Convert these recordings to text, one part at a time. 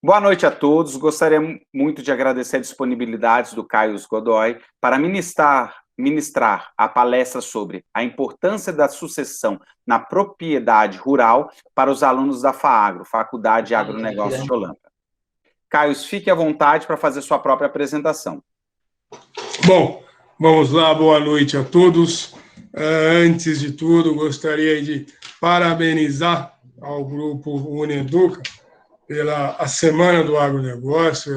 Boa noite a todos. Gostaria muito de agradecer a disponibilidade do Caio Godoy para ministrar a palestra sobre a importância da sucessão na propriedade rural para os alunos da FAAGRO, Faculdade de Agronegócio de Olâmbra. Caio, fique à vontade para fazer sua própria apresentação. Bom, vamos lá, boa noite a todos. Antes de tudo, gostaria de parabenizar ao Grupo Uneduca pela a Semana do Agronegócio,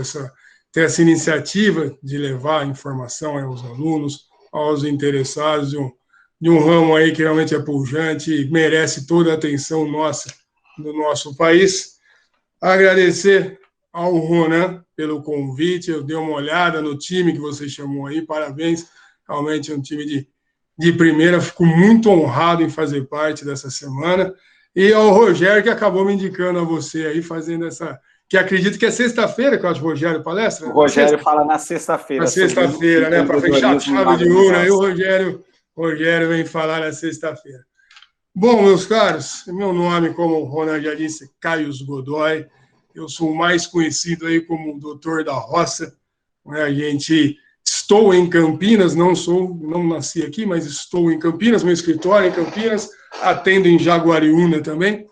ter essa iniciativa de levar informação aos alunos, aos interessados de um ramo aí que realmente é pujante e merece toda a atenção nossa no nosso país. Agradecer ao Ronan pelo convite, eu dei uma olhada no time que você chamou aí, parabéns, realmente é um time de primeira, fico muito honrado em fazer parte dessa semana. E ao Rogério, que acabou me indicando a você aí, fazendo essa... Que acredito que é sexta-feira que eu acho que o Rogério palestra. O Rogério fala na sexta-feira. Na sexta-feira, né? Para fechar a chave de ouro, aí o Rogério vem falar na sexta-feira. Bom, meus caros, meu nome, como o Ronan já disse, é Caio Godoy. Eu sou mais conhecido aí como doutor da roça. Estou em Campinas, não nasci aqui, mas estou em Campinas, meu escritório é em Campinas, atendo em Jaguariúna também,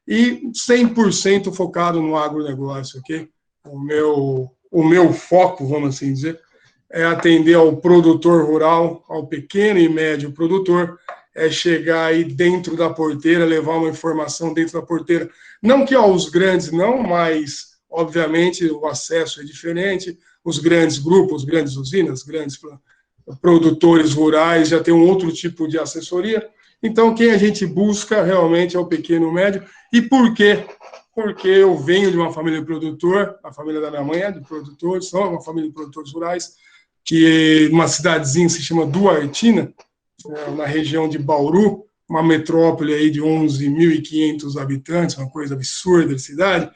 e 100% focado no agronegócio, ok? O meu foco, vamos assim dizer, é atender ao produtor rural, ao pequeno e médio produtor, é chegar aí dentro da porteira, levar uma informação dentro da porteira. Não que aos grandes não, mas, obviamente, o acesso é diferente, os grandes grupos, grandes usinas, grandes produtores rurais já tem um outro tipo de assessoria. Então, quem a gente busca realmente é o pequeno e médio. E por quê? Porque eu venho de uma família de produtor, a família da minha mãe é de produtores, são uma família de produtores rurais, que uma cidadezinha se chama Duartina, na região de Bauru, uma metrópole aí de 11.500 habitantes, uma coisa absurda de cidade.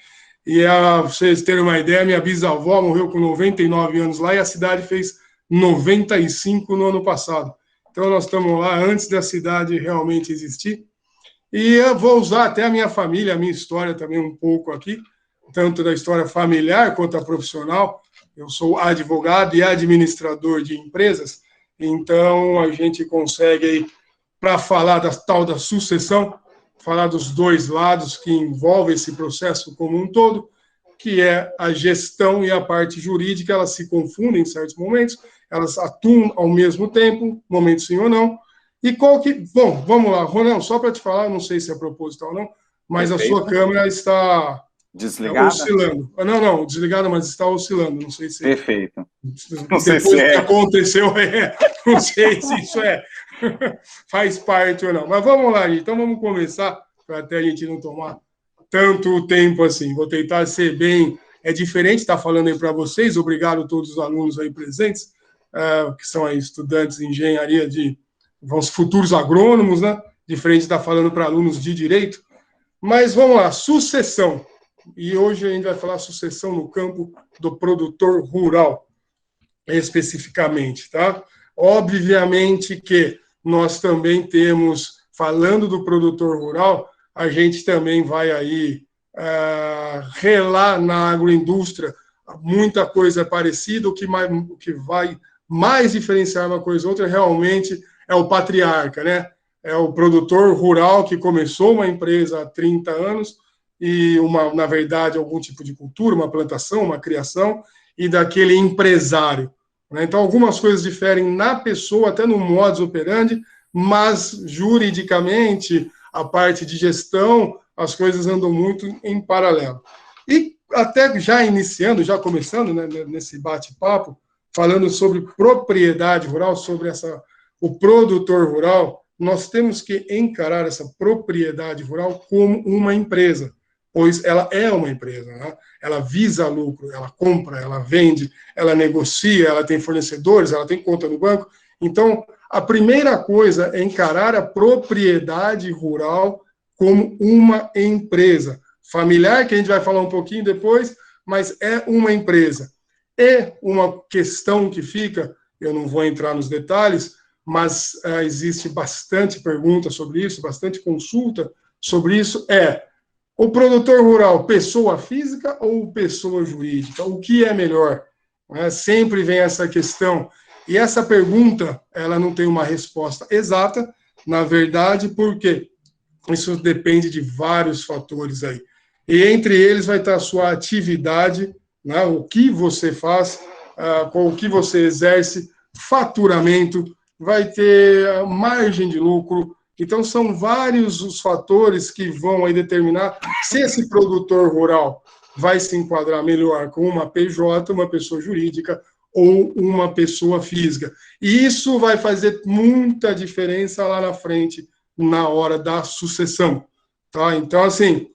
E, para vocês terem uma ideia, minha bisavó morreu com 99 anos lá e a cidade fez 95 no ano passado. Então, nós estamos lá antes da cidade realmente existir. E eu vou usar até a minha família, a minha história também um pouco aqui, tanto da história familiar quanto a profissional. Eu sou advogado e administrador de empresas, então a gente consegue aí, para falar da tal da sucessão, falar dos dois lados que envolvem esse processo como um todo, que é a gestão e a parte jurídica, elas se confundem em certos momentos, elas atuam ao mesmo tempo, momentos sim ou não. E qual que... Bom, vamos lá, Ronel, só para te falar, não sei se é proposital ou não, mas perfeito. A sua câmera está desligada? Oscilando. Não, desligada, mas está oscilando, não sei se... Perfeito. Não sei depois que aconteceu, não sei se isso faz parte ou não. Mas vamos lá, gente. Então vamos começar, para até a gente não tomar tanto tempo assim. Vou tentar ser bem... É diferente estar falando aí para vocês. Obrigado a todos os alunos aí presentes, que são aí estudantes de engenharia vamos, futuros agrônomos, né? Diferente de estar falando para alunos de direito. Mas vamos lá, sucessão. E hoje a gente vai falar sucessão no campo do produtor rural, especificamente, tá? Obviamente que nós também temos, falando do produtor rural, a gente também vai aí relar na agroindústria muita coisa parecida, o que vai mais diferenciar uma coisa ou outra realmente é o patriarca, né? É o produtor rural que começou uma empresa há 30 anos e, na verdade, algum tipo de cultura, uma plantação, uma criação, e daquele empresário. Né? Então, algumas coisas diferem na pessoa, até no modus operandi, mas, juridicamente, a parte de gestão, as coisas andam muito em paralelo. E até já iniciando, já começando, né, nesse bate-papo, falando sobre propriedade rural, sobre o produtor rural, nós temos que encarar essa propriedade rural como uma empresa, pois ela é uma empresa, né? Ela visa lucro, ela compra, ela vende, ela negocia, ela tem fornecedores, ela tem conta no banco. Então, a primeira coisa é encarar a propriedade rural como uma empresa familiar, que a gente vai falar um pouquinho depois, mas é uma empresa. E uma questão que fica, eu não vou entrar nos detalhes, mas existe bastante pergunta sobre isso, bastante consulta sobre isso, O produtor rural, pessoa física ou pessoa jurídica? O que é melhor? Sempre vem essa questão. E essa pergunta, ela não tem uma resposta exata, na verdade, porque isso depende de vários fatores aí. E entre eles vai estar a sua atividade, né, o que você faz, com o que você exerce, faturamento, vai ter margem de lucro. Então, são vários os fatores que vão aí determinar se esse produtor rural vai se enquadrar melhor com uma PJ, uma pessoa jurídica, ou uma pessoa física. E isso vai fazer muita diferença lá na frente, na hora da sucessão. Tá? Então, assim,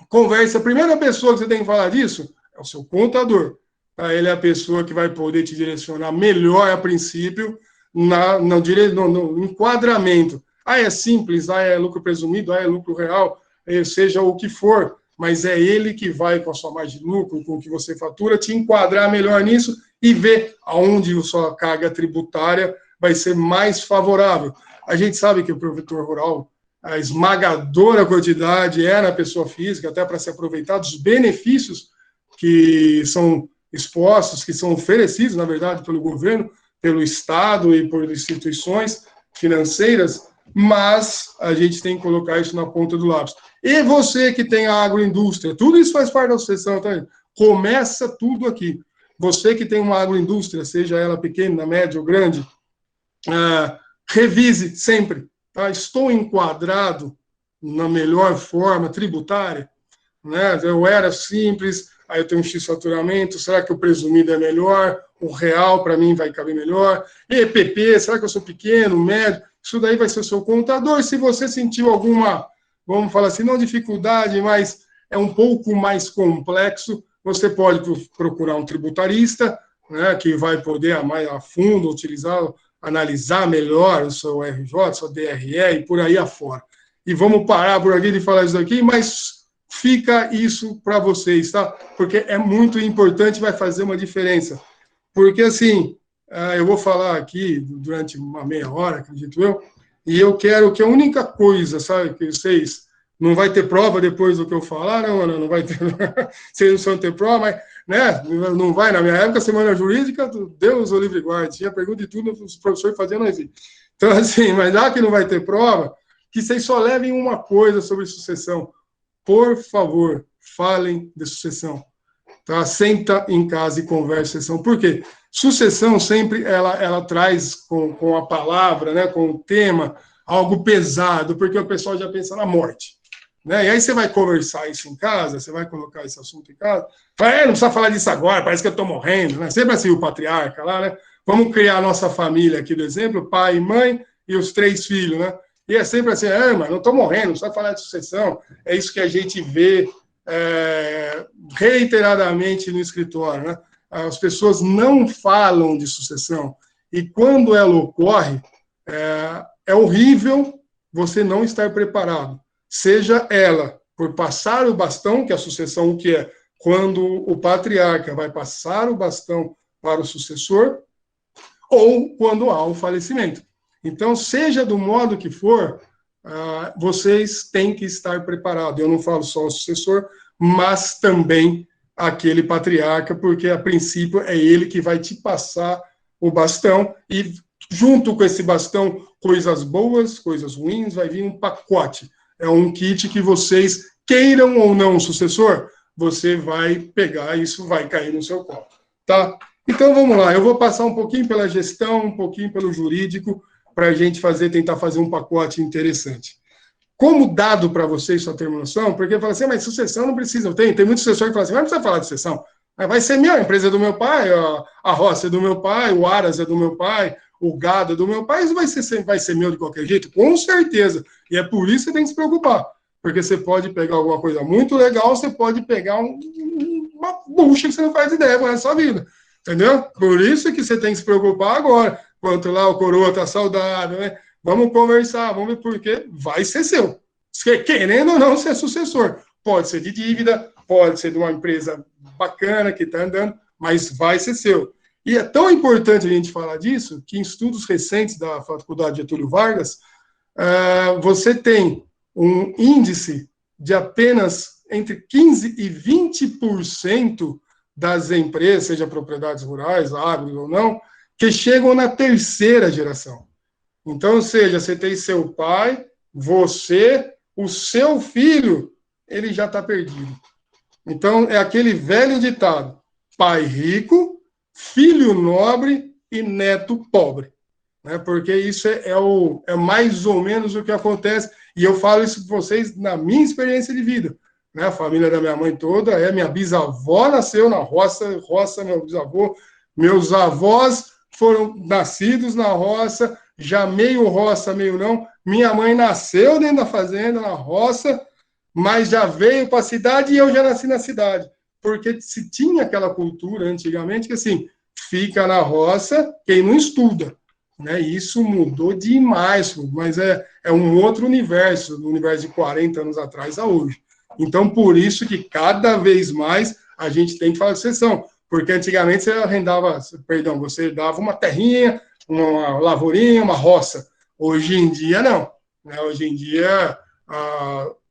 conversa. A primeira pessoa que você tem que falar disso é o seu contador. Tá? Ele é a pessoa que vai poder te direcionar melhor, a princípio, no enquadramento. É simples, é lucro presumido, é lucro real, seja o que for, mas é ele que vai, com a sua margem de lucro, com o que você fatura, te enquadrar melhor nisso e ver aonde a sua carga tributária vai ser mais favorável. A gente sabe que o produtor rural, a esmagadora quantidade é na pessoa física, até para se aproveitar dos benefícios que são expostos, que são oferecidos, na verdade, pelo governo, pelo Estado e por instituições financeiras, mas a gente tem que colocar isso na ponta do lápis. E você que tem a agroindústria, tudo isso faz parte da sucessão, tá? Começa tudo aqui. Você que tem uma agroindústria, seja ela pequena, média ou grande, revise sempre. Tá? Estou enquadrado na melhor forma tributária? Né? Eu era simples, aí eu tenho um X faturamento, será que o presumido é melhor? O real, para mim, vai caber melhor? EPP, será que eu sou pequeno, médio? Isso daí vai ser o seu contador. Se você sentiu alguma, vamos falar assim, não dificuldade, mas é um pouco mais complexo, você pode procurar um tributarista, né, que vai poder mais a fundo utilizar, analisar melhor o seu RJ, seu DRE e por aí afora. E vamos parar por aqui de falar isso aqui, mas fica isso para vocês, tá? Porque é muito importante, vai fazer uma diferença. Porque, assim, eu vou falar aqui durante uma meia hora, acredito eu, e eu quero que a única coisa, sabe, que vocês... Não vai ter prova depois do que eu falar, não vai ter... Vocês não vão ter prova, mas, né, não vai. Na minha época, semana jurídica, Deus o livre guarde, tinha pergunta de tudo, os professores faziam nós ir. Então, assim, mas já que não vai ter prova, que vocês só levem uma coisa sobre sucessão. Por favor, falem de sucessão. Tá? Senta em casa e converse sucessão. Por quê? Sucessão sempre ela traz com a palavra, né, com o tema, algo pesado, porque o pessoal já pensa na morte. Né? E aí você vai conversar isso em casa, você vai colocar esse assunto em casa, fala, não precisa falar disso agora, parece que eu estou morrendo. Né? Sempre assim o patriarca lá, né? Vamos criar a nossa família aqui do exemplo, pai e mãe e os 3 filhos, né? E é sempre assim, mas não estou morrendo, não precisa falar de sucessão. É isso que a gente vê reiteradamente no escritório, né? As pessoas não falam de sucessão. E quando ela ocorre, é horrível você não estar preparado. Seja ela por passar o bastão, que a sucessão o que é? Quando o patriarca vai passar o bastão para o sucessor, ou quando há um falecimento. Então, seja do modo que for, vocês têm que estar preparados. Eu não falo só o sucessor, mas também aquele patriarca, porque a princípio é ele que vai te passar o bastão e junto com esse bastão, coisas boas, coisas ruins, vai vir um pacote. É um kit que vocês, queiram ou não o sucessor, você vai pegar, isso vai cair no seu colo. Tá? Então, vamos lá. Eu vou passar um pouquinho pela gestão, um pouquinho pelo jurídico, para a gente tentar fazer um pacote interessante. Como dado para vocês, só ter uma noção, porque fala assim, mas sucessão não precisa. Tem muito sucessor que fala assim, mas não precisa falar de sucessão. Vai ser minha, a empresa é do meu pai, a roça é do meu pai, o aras é do meu pai, o gado é do meu pai, isso vai ser meu de qualquer jeito? Com certeza. E é por isso que você tem que se preocupar. Porque você pode pegar alguma coisa muito legal, você pode pegar uma bucha que você não faz ideia para a sua vida. Entendeu? Por isso que você tem que se preocupar agora. Enquanto lá o coroa está saudável, né? Vamos conversar, vamos ver por quê. Vai ser seu. Querendo ou não ser sucessor. Pode ser de dívida, pode ser de uma empresa bacana que está andando, mas vai ser seu. E é tão importante a gente falar disso, que em estudos recentes da Faculdade Getúlio Vargas, você tem um índice de apenas entre 15% e 20% das empresas, seja propriedades rurais, agro ou não, que chegam na terceira geração. Então, ou seja, você tem seu pai, você, o seu filho, ele já está perdido. Então, é aquele velho ditado: pai rico, filho nobre e neto pobre. Né? Porque isso é mais ou menos o que acontece, e eu falo isso para vocês na minha experiência de vida. Né? A família da minha mãe toda minha bisavó nasceu na roça, meu bisavô, meus avós foram nascidos na roça, já meio roça, meio não. Minha mãe nasceu dentro da fazenda, na roça, mas já veio para a cidade e eu já nasci na cidade. Porque se tinha aquela cultura antigamente que, assim, fica na roça quem não estuda. Né? Isso mudou demais, mas é um outro universo, do universo de 40 anos atrás a hoje. Então, por isso que cada vez mais a gente tem que falar de sucessão, porque antigamente você dava uma terrinha, uma lavourinha, uma roça. Hoje em dia, não. Né? Hoje em dia,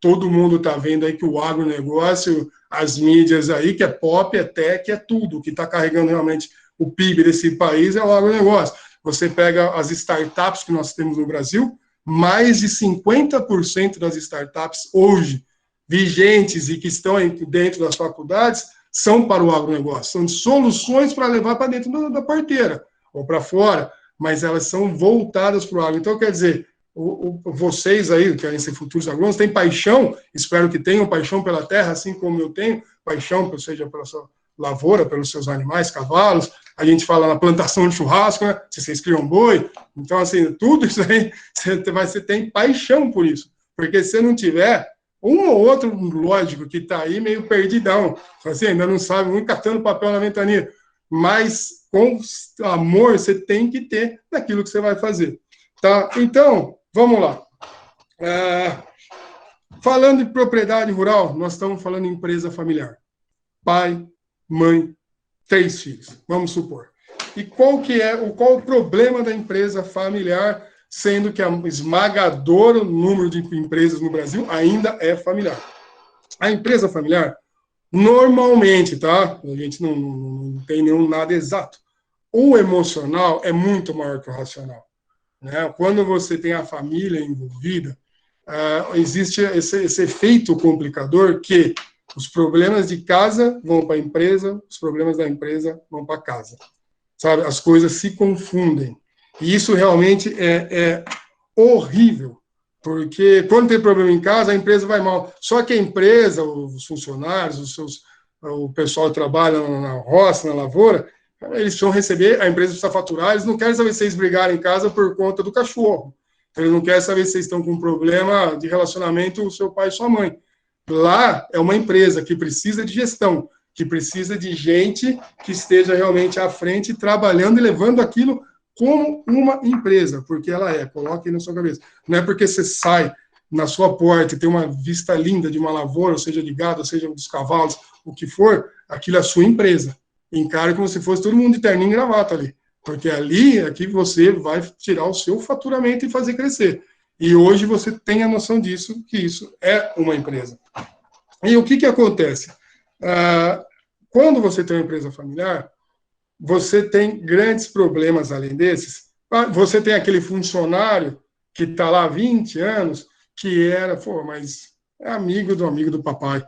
todo mundo está vendo aí que o agronegócio, as mídias aí, que é pop, é tech, é tudo. O que está carregando realmente o PIB desse país é o agronegócio. Você pega as startups que nós temos no Brasil, mais de 50% das startups hoje vigentes e que estão dentro das faculdades são para o agronegócio. São soluções para levar para dentro da parteira ou para fora, mas elas são voltadas para o agro. Então, quer dizer, vocês aí, que querem ser futuros agrônomos, têm paixão, espero que tenham paixão pela terra, assim como eu tenho, paixão, seja pela sua lavoura, pelos seus animais, cavalos, a gente fala na plantação de churrasco, né? Se vocês criam boi, então, assim, tudo isso aí, você tem paixão por isso, porque se você não tiver, um ou outro, lógico, que está aí meio perdidão, assim, ainda não sabe, muito catando papel na ventania, mas com amor você tem que ter naquilo que você vai fazer. Tá? Então, vamos lá. Falando de propriedade rural, nós estamos falando de empresa familiar. Pai, mãe, 3 filhos, vamos supor. E qual o problema da empresa familiar, sendo que a esmagadora número de empresas no Brasil ainda é familiar? A empresa familiar, normalmente, tá? A gente não tem nada exato. O emocional é muito maior que o racional. Né? Quando você tem a família envolvida, existe esse efeito complicador que os problemas de casa vão para a empresa, os problemas da empresa vão para casa. Sabe? As coisas se confundem. E isso realmente é horrível, porque quando tem problema em casa, a empresa vai mal. Só que a empresa, os funcionários, o pessoal que trabalha na roça, na lavoura, eles vão receber, a empresa precisa faturar, eles não querem saber se vocês brigarem em casa por conta do cachorro. Eles não querem saber se vocês estão com um problema de relacionamento com o seu pai e sua mãe. Lá é uma empresa que precisa de gestão, que precisa de gente que esteja realmente à frente, trabalhando e levando aquilo como uma empresa, porque ela coloque aí na sua cabeça. Não é porque você sai na sua porta e tem uma vista linda de uma lavoura, ou seja de gado, ou seja dos cavalos, o que for, aquilo é a sua empresa. Encare como se fosse todo mundo de terninho e gravata ali, porque ali é que você vai tirar o seu faturamento e fazer crescer. E hoje você tem a noção disso, que isso é uma empresa. E o que acontece? Quando você tem uma empresa familiar, você tem grandes problemas além desses. Você tem aquele funcionário que está lá há 20 anos, que mas é amigo do papai.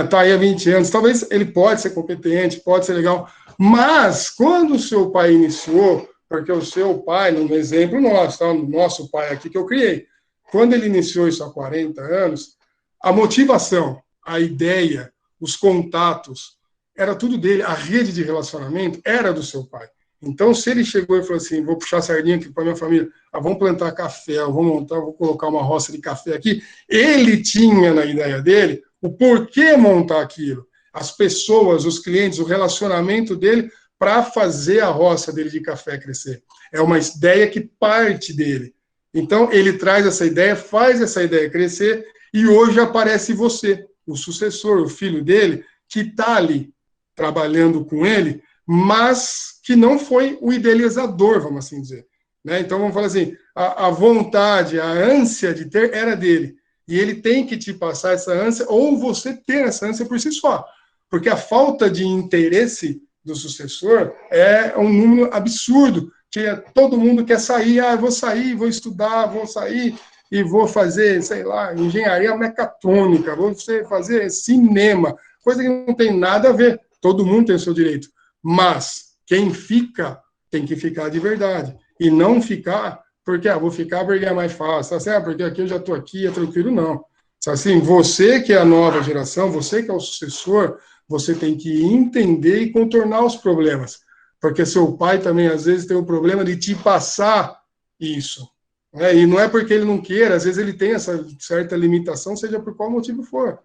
Está aí há 20 anos. Talvez ele pode ser competente, pode ser legal, mas quando o seu pai iniciou, porque o seu pai, no exemplo nosso, tá? No nosso pai aqui que eu criei, quando ele iniciou isso há 40 anos, a motivação, a ideia, os contatos, era tudo dele, a rede de relacionamento era do seu pai. Então, se ele chegou e falou assim, vou puxar a sardinha aqui para minha família, vamos plantar café, vou colocar uma roça de café aqui, ele tinha na ideia dele o porquê montar aquilo, as pessoas, os clientes, o relacionamento dele para fazer a roça dele de café crescer. É uma ideia que parte dele. Então, ele traz essa ideia, faz essa ideia crescer, e hoje aparece você, o sucessor, o filho dele, que está ali trabalhando com ele, mas que não foi o idealizador, vamos assim dizer. Né? Então, vamos falar assim, a vontade, a ânsia de ter era dele. E ele tem que te passar essa ânsia, ou você ter essa ânsia por si só. Porque a falta de interesse do sucessor é um número absurdo, que todo mundo quer sair, eu vou sair, vou estudar, vou sair e vou fazer, sei lá, engenharia mecatrônica, vou fazer cinema, coisa que não tem nada a ver. Todo mundo tem o seu direito. Mas quem fica tem que ficar de verdade. E não ficar porque, vou ficar porque é mais fácil, porque aqui eu já estou aqui, é tranquilo, não. Assim, você que é a nova geração, você que é o sucessor, você tem que entender e contornar os problemas. Porque seu pai também, às vezes, tem um problema de te passar isso. Né? E não é porque ele não queira, às vezes ele tem essa certa limitação, seja por qual motivo for.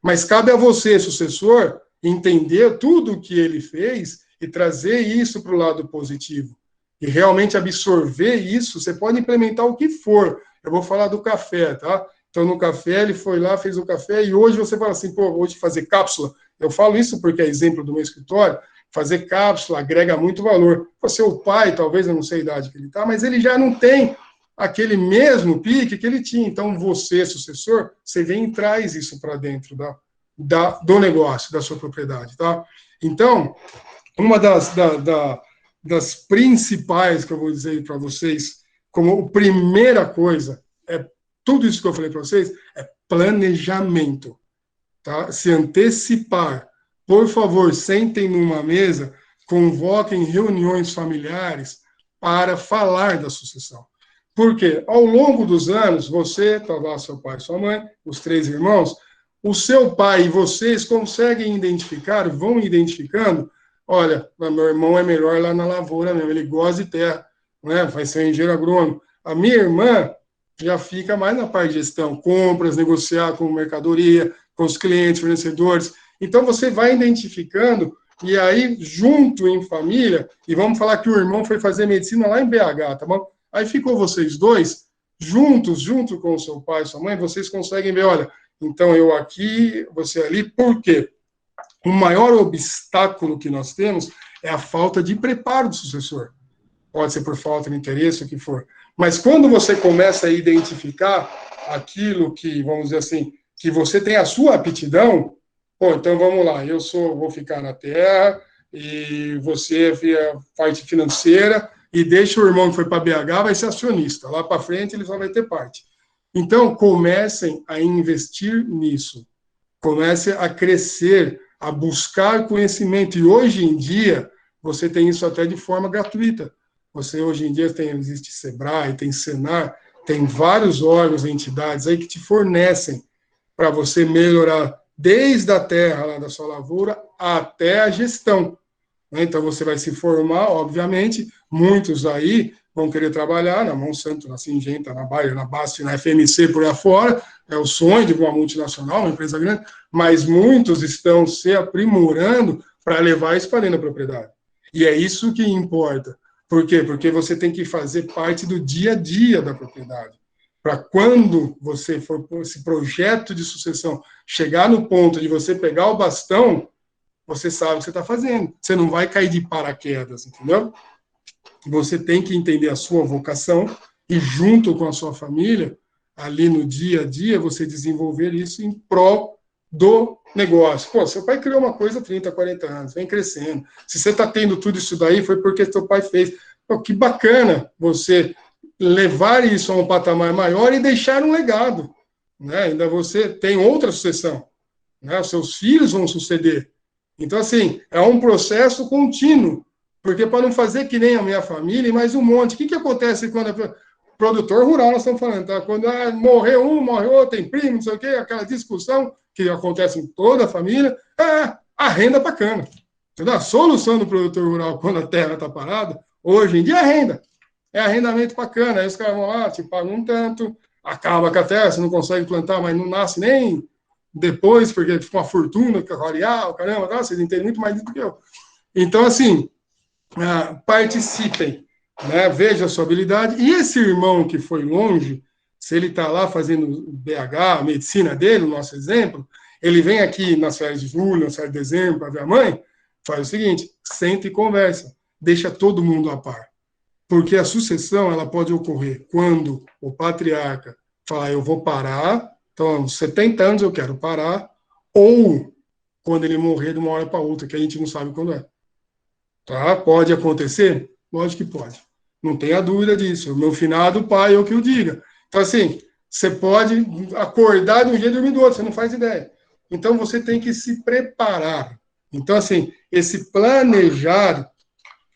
Mas cabe a você, sucessor, entender tudo o que ele fez e trazer isso para o lado positivo. E realmente absorver isso, você pode implementar o que for. Eu vou falar do café, tá? Então, no café, ele foi lá, fez o café, e hoje você fala assim, hoje fazer cápsula. Eu falo isso porque é exemplo do meu escritório, fazer cápsula agrega muito valor. Seu pai, talvez, eu não sei a idade que ele está, mas ele já não tem aquele mesmo pique que ele tinha. Então, você, sucessor, você vem e traz isso para dentro do negócio, da sua propriedade, tá? Então, uma das principais que eu vou dizer para vocês, como primeira coisa, tudo isso que eu falei para vocês, é planejamento. Tá? Se antecipar. Por favor, sentem numa mesa, convoquem reuniões familiares para falar da sucessão. Por quê? Ao longo dos anos, você, tá lá seu pai e sua mãe, os 3 irmãos, o seu pai e vocês conseguem identificar, vão identificando, olha, meu irmão é melhor lá na lavoura mesmo, ele gosta de terra, né? Vai ser um engenheiro agrônomo. A minha irmã já fica mais na parte de gestão, compras, negociar com mercadoria, com os clientes, fornecedores. Então, você vai identificando, e aí, junto em família, e vamos falar que o irmão foi fazer medicina lá em BH, tá bom? Aí ficou vocês dois, juntos, junto com o seu pai e sua mãe, vocês conseguem ver, olha, então eu aqui, você ali, por quê? O maior obstáculo que nós temos é a falta de preparo do sucessor. Pode ser por falta de interesse, o que for. Mas quando você começa a identificar aquilo que, vamos dizer assim, que você tem a sua aptidão, então vamos lá, vou ficar na terra, e você vê a parte financeira, e deixa o irmão que foi para BH, vai ser acionista. Lá para frente ele só vai ter parte. Então, comecem a investir nisso. Comecem a crescer, a buscar conhecimento. E hoje em dia, você tem isso até de forma gratuita. Você, hoje em dia, existe Sebrae, tem Senar, tem vários órgãos e entidades aí que te fornecem para você melhorar desde a terra, lá da sua lavoura, até a gestão. Então, você vai se formar, obviamente, muitos aí vão querer trabalhar na Monsanto, na Syngenta, na Bayer, na BASF, na FMC, por aí fora, é o sonho de uma multinacional, uma empresa grande, mas muitos estão se aprimorando para levar isso para dentro da propriedade. E é isso que importa. Por quê? Porque você tem que fazer parte do dia a dia da propriedade. Para quando você for esse projeto de sucessão chegar no ponto de você pegar o bastão, você sabe o que você está fazendo. Você não vai cair de paraquedas, entendeu? Você tem que entender a sua vocação e, junto com a sua família, ali no dia a dia, você desenvolver isso em prol do negócio. Seu pai criou uma coisa há 30, 40 anos, vem crescendo. Se você está tendo tudo isso daí, foi porque seu pai fez. Que bacana você levar isso a um patamar maior e deixar um legado. Né? Ainda você tem outra sucessão. Né? Seus filhos vão suceder. Então, assim, é um processo contínuo. Porque para não fazer que nem a minha família e mais um monte. O que acontece quando é produtor rural, nós estamos falando, tá? Quando morreu um, morre outro, tem primo, não sei o quê, aquela discussão que acontece em toda a família, a renda bacana. Entendeu? A solução do produtor rural quando a terra está parada, hoje em dia é a renda. É arrendamento bacana. Aí os caras vão lá, te pagam um tanto, acaba com a terra, você não consegue plantar, mas não nasce nem depois, porque fica uma fortuna, fica variável, caramba, tá? Vocês entendem muito mais do que eu. Então, assim, participem, né? Veja a sua habilidade. E esse irmão que foi longe, se ele está lá fazendo BH, a medicina dele, o nosso exemplo, ele vem aqui nas férias de julho, nas férias de dezembro, para ver a mãe, faz o seguinte, senta e conversa, deixa todo mundo a par. Porque a sucessão ela pode ocorrer quando o patriarca falar, eu vou parar, Então, 70 anos eu quero parar, ou quando ele morrer de uma hora para outra, que a gente não sabe quando é. Tá? Pode acontecer? Lógico que pode. Não tenha dúvida disso. O meu finado pai, eu que o diga. Então, assim, você pode acordar de um dia e dormir do outro, você não faz ideia. Então, você tem que se preparar. Então, assim, esse planejar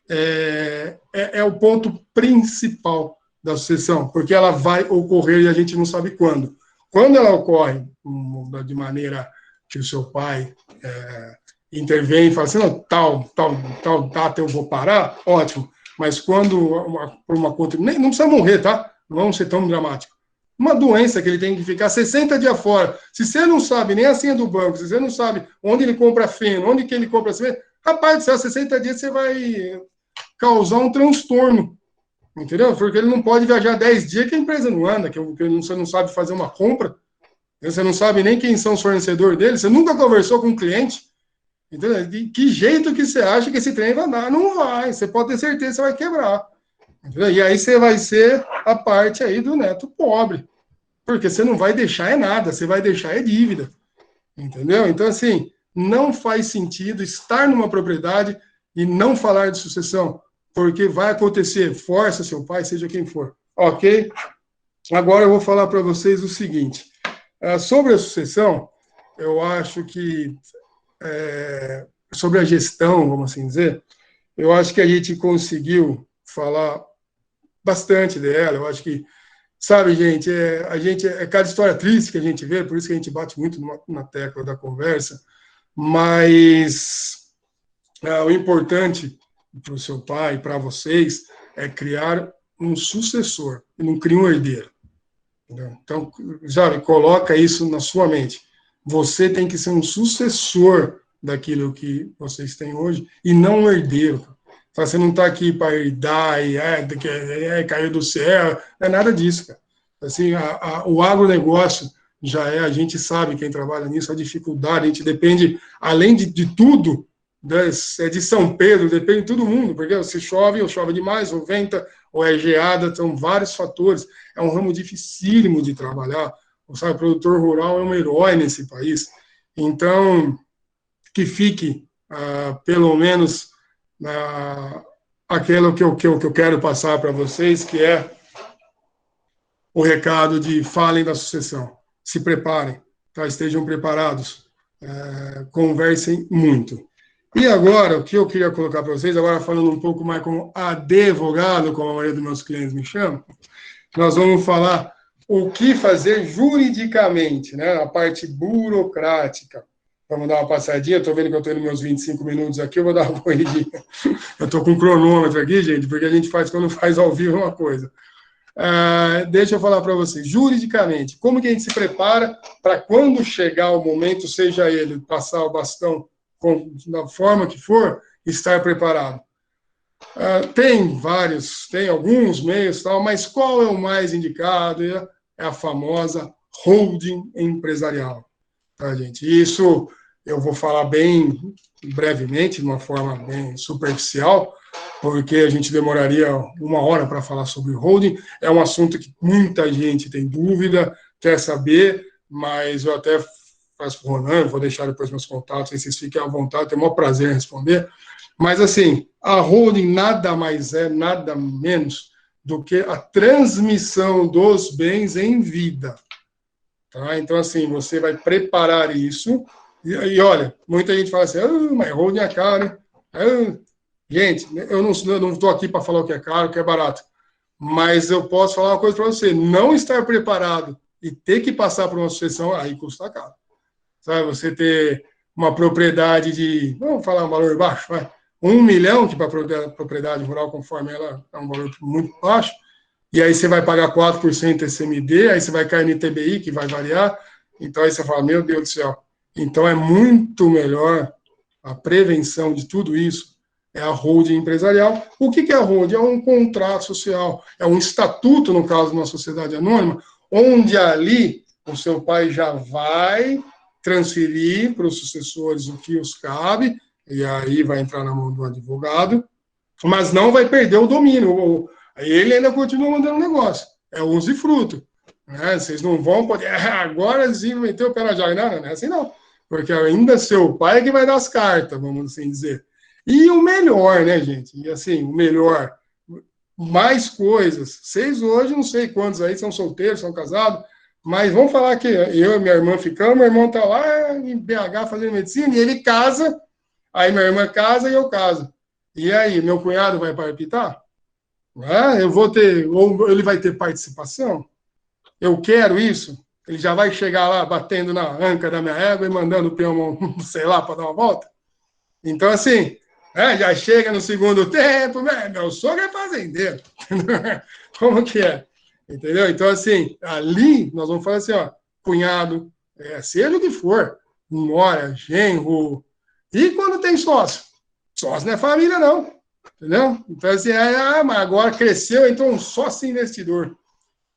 é o ponto principal da sucessão, porque ela vai ocorrer e a gente não sabe quando. Quando ela ocorre de maneira que o seu pai intervém e fala assim, não, tal data eu vou parar, ótimo. Mas quando por uma conta, não precisa morrer, tá? Não vamos ser tão dramático. Uma doença que ele tem que ficar 60 dias fora. Se você não sabe nem a senha do banco, se você não sabe onde ele compra feno, onde que ele compra cimento, rapaz do céu, 60 dias você vai causar um transtorno, entendeu? Porque ele não pode viajar 10 dias que a empresa não anda, que você não sabe fazer uma compra, você não sabe nem quem são os fornecedores dele, você nunca conversou com um cliente, entendeu? De que jeito que você acha que esse trem vai andar? Não vai, você pode ter certeza que você vai quebrar, entendeu? E aí você vai ser a parte aí do neto pobre, porque você não vai deixar nada, você vai deixar dívida, entendeu? Então, assim, não faz sentido estar numa propriedade e não falar de sucessão, porque vai acontecer, força seu pai, seja quem for, ok? Agora eu vou falar para vocês o seguinte, sobre a sucessão, eu acho que, sobre a gestão, vamos assim dizer, eu acho que a gente conseguiu falar bastante dela, eu acho que, sabe, gente, cada história triste que a gente vê, por isso que a gente bate muito na tecla da conversa, mas o importante para o seu pai, para vocês, é criar um sucessor, e não cria um herdeiro. Entendeu? Então, sabe, coloca isso na sua mente. Você tem que ser um sucessor daquilo que vocês têm hoje, e não um herdeiro. Você não está aqui para herdar, caiu do céu, não é nada disso, cara. Assim, o agronegócio já a gente sabe, quem trabalha nisso, a dificuldade, a gente depende, além de tudo, de São Pedro, depende de todo mundo, porque se chove, ou chove demais, ou venta, ou é geada, são vários fatores. É um ramo dificílimo de trabalhar. Sabe, o produtor rural é um herói nesse país. Então, que fique, pelo menos, aquilo que eu quero passar para vocês, que é o recado de falem da sucessão. Se preparem, tá? Estejam preparados, conversem muito. E agora, o que eu queria colocar para vocês, agora falando um pouco mais como advogado, como a maioria dos meus clientes me chamam, nós vamos falar o que fazer juridicamente, né? A parte burocrática. Vamos dar uma passadinha, estou vendo que eu estou nos meus 25 minutos aqui, eu vou dar uma corridinha. Eu estou com um cronômetro aqui, gente, porque a gente faz, quando faz ao vivo, uma coisa. Deixa eu falar para vocês, juridicamente, como que a gente se prepara para quando chegar o momento, seja ele passar o bastão da forma que for, estar preparado. Tem alguns meios, tal, mas qual é o mais indicado? É a famosa holding empresarial. Tá, gente? Isso eu vou falar bem brevemente, de uma forma bem superficial, porque a gente demoraria 1 hora para falar sobre holding. É um assunto que muita gente tem dúvida, quer saber, mas eu até faço para o Ronan, vou deixar depois meus contatos, aí vocês fiquem à vontade, tenho o maior prazer em responder. Mas, assim, a holding nada mais é, nada menos do que a transmissão dos bens em vida. Tá? Então, assim, você vai preparar isso. E olha, muita gente fala assim, mas holding é caro, hein? Gente, eu não estou aqui para falar o que é caro, o que é barato. Mas eu posso falar uma coisa para você. Não estar preparado e ter que passar por uma sucessão, aí custa caro. Sabe, você ter uma propriedade de, vamos falar um valor baixo, vai, 1 milhão, que para a propriedade rural, conforme ela é um valor muito baixo, e aí você vai pagar 4% SMD, aí você vai cair no ITBI, que vai variar, então aí você fala, meu Deus do céu. Então é muito melhor a prevenção de tudo isso, é a holding empresarial. O que é a holding? É um contrato social, é um estatuto, no caso de uma sociedade anônima, onde ali o seu pai já vai transferir para os sucessores o que os cabe, e aí vai entrar na mão do advogado, mas não vai perder o domínio. Ele ainda continua mandando negócio. É usufruto. né? Vocês não vão poder, agora sim, meter o pé na jaca. Não, não é assim não. Porque ainda seu pai é que vai dar as cartas, vamos assim dizer. E o melhor, né, gente? E assim, o melhor, mais coisas. Vocês hoje, não sei quantos aí são solteiros, são casados, mas vamos falar que eu e minha irmã ficamos, meu irmão tá lá em BH fazendo medicina, e ele casa, aí minha irmã casa e eu caso. E aí, meu cunhado vai palpitar? Eu vou ter, ou ele vai ter participação? Eu quero isso? Ele já vai chegar lá batendo na anca da minha égua e mandando o peão, sei lá, para dar uma volta? Então, assim, já chega no segundo tempo, meu sogro é fazendeiro. Como que é? Entendeu? Então, assim, ali nós vamos falar assim, ó, cunhado, seja o que for, nora, genro, e quando tem sócio? Sócio não é família, não. Entendeu? Então, assim, mas agora cresceu, então um sócio investidor.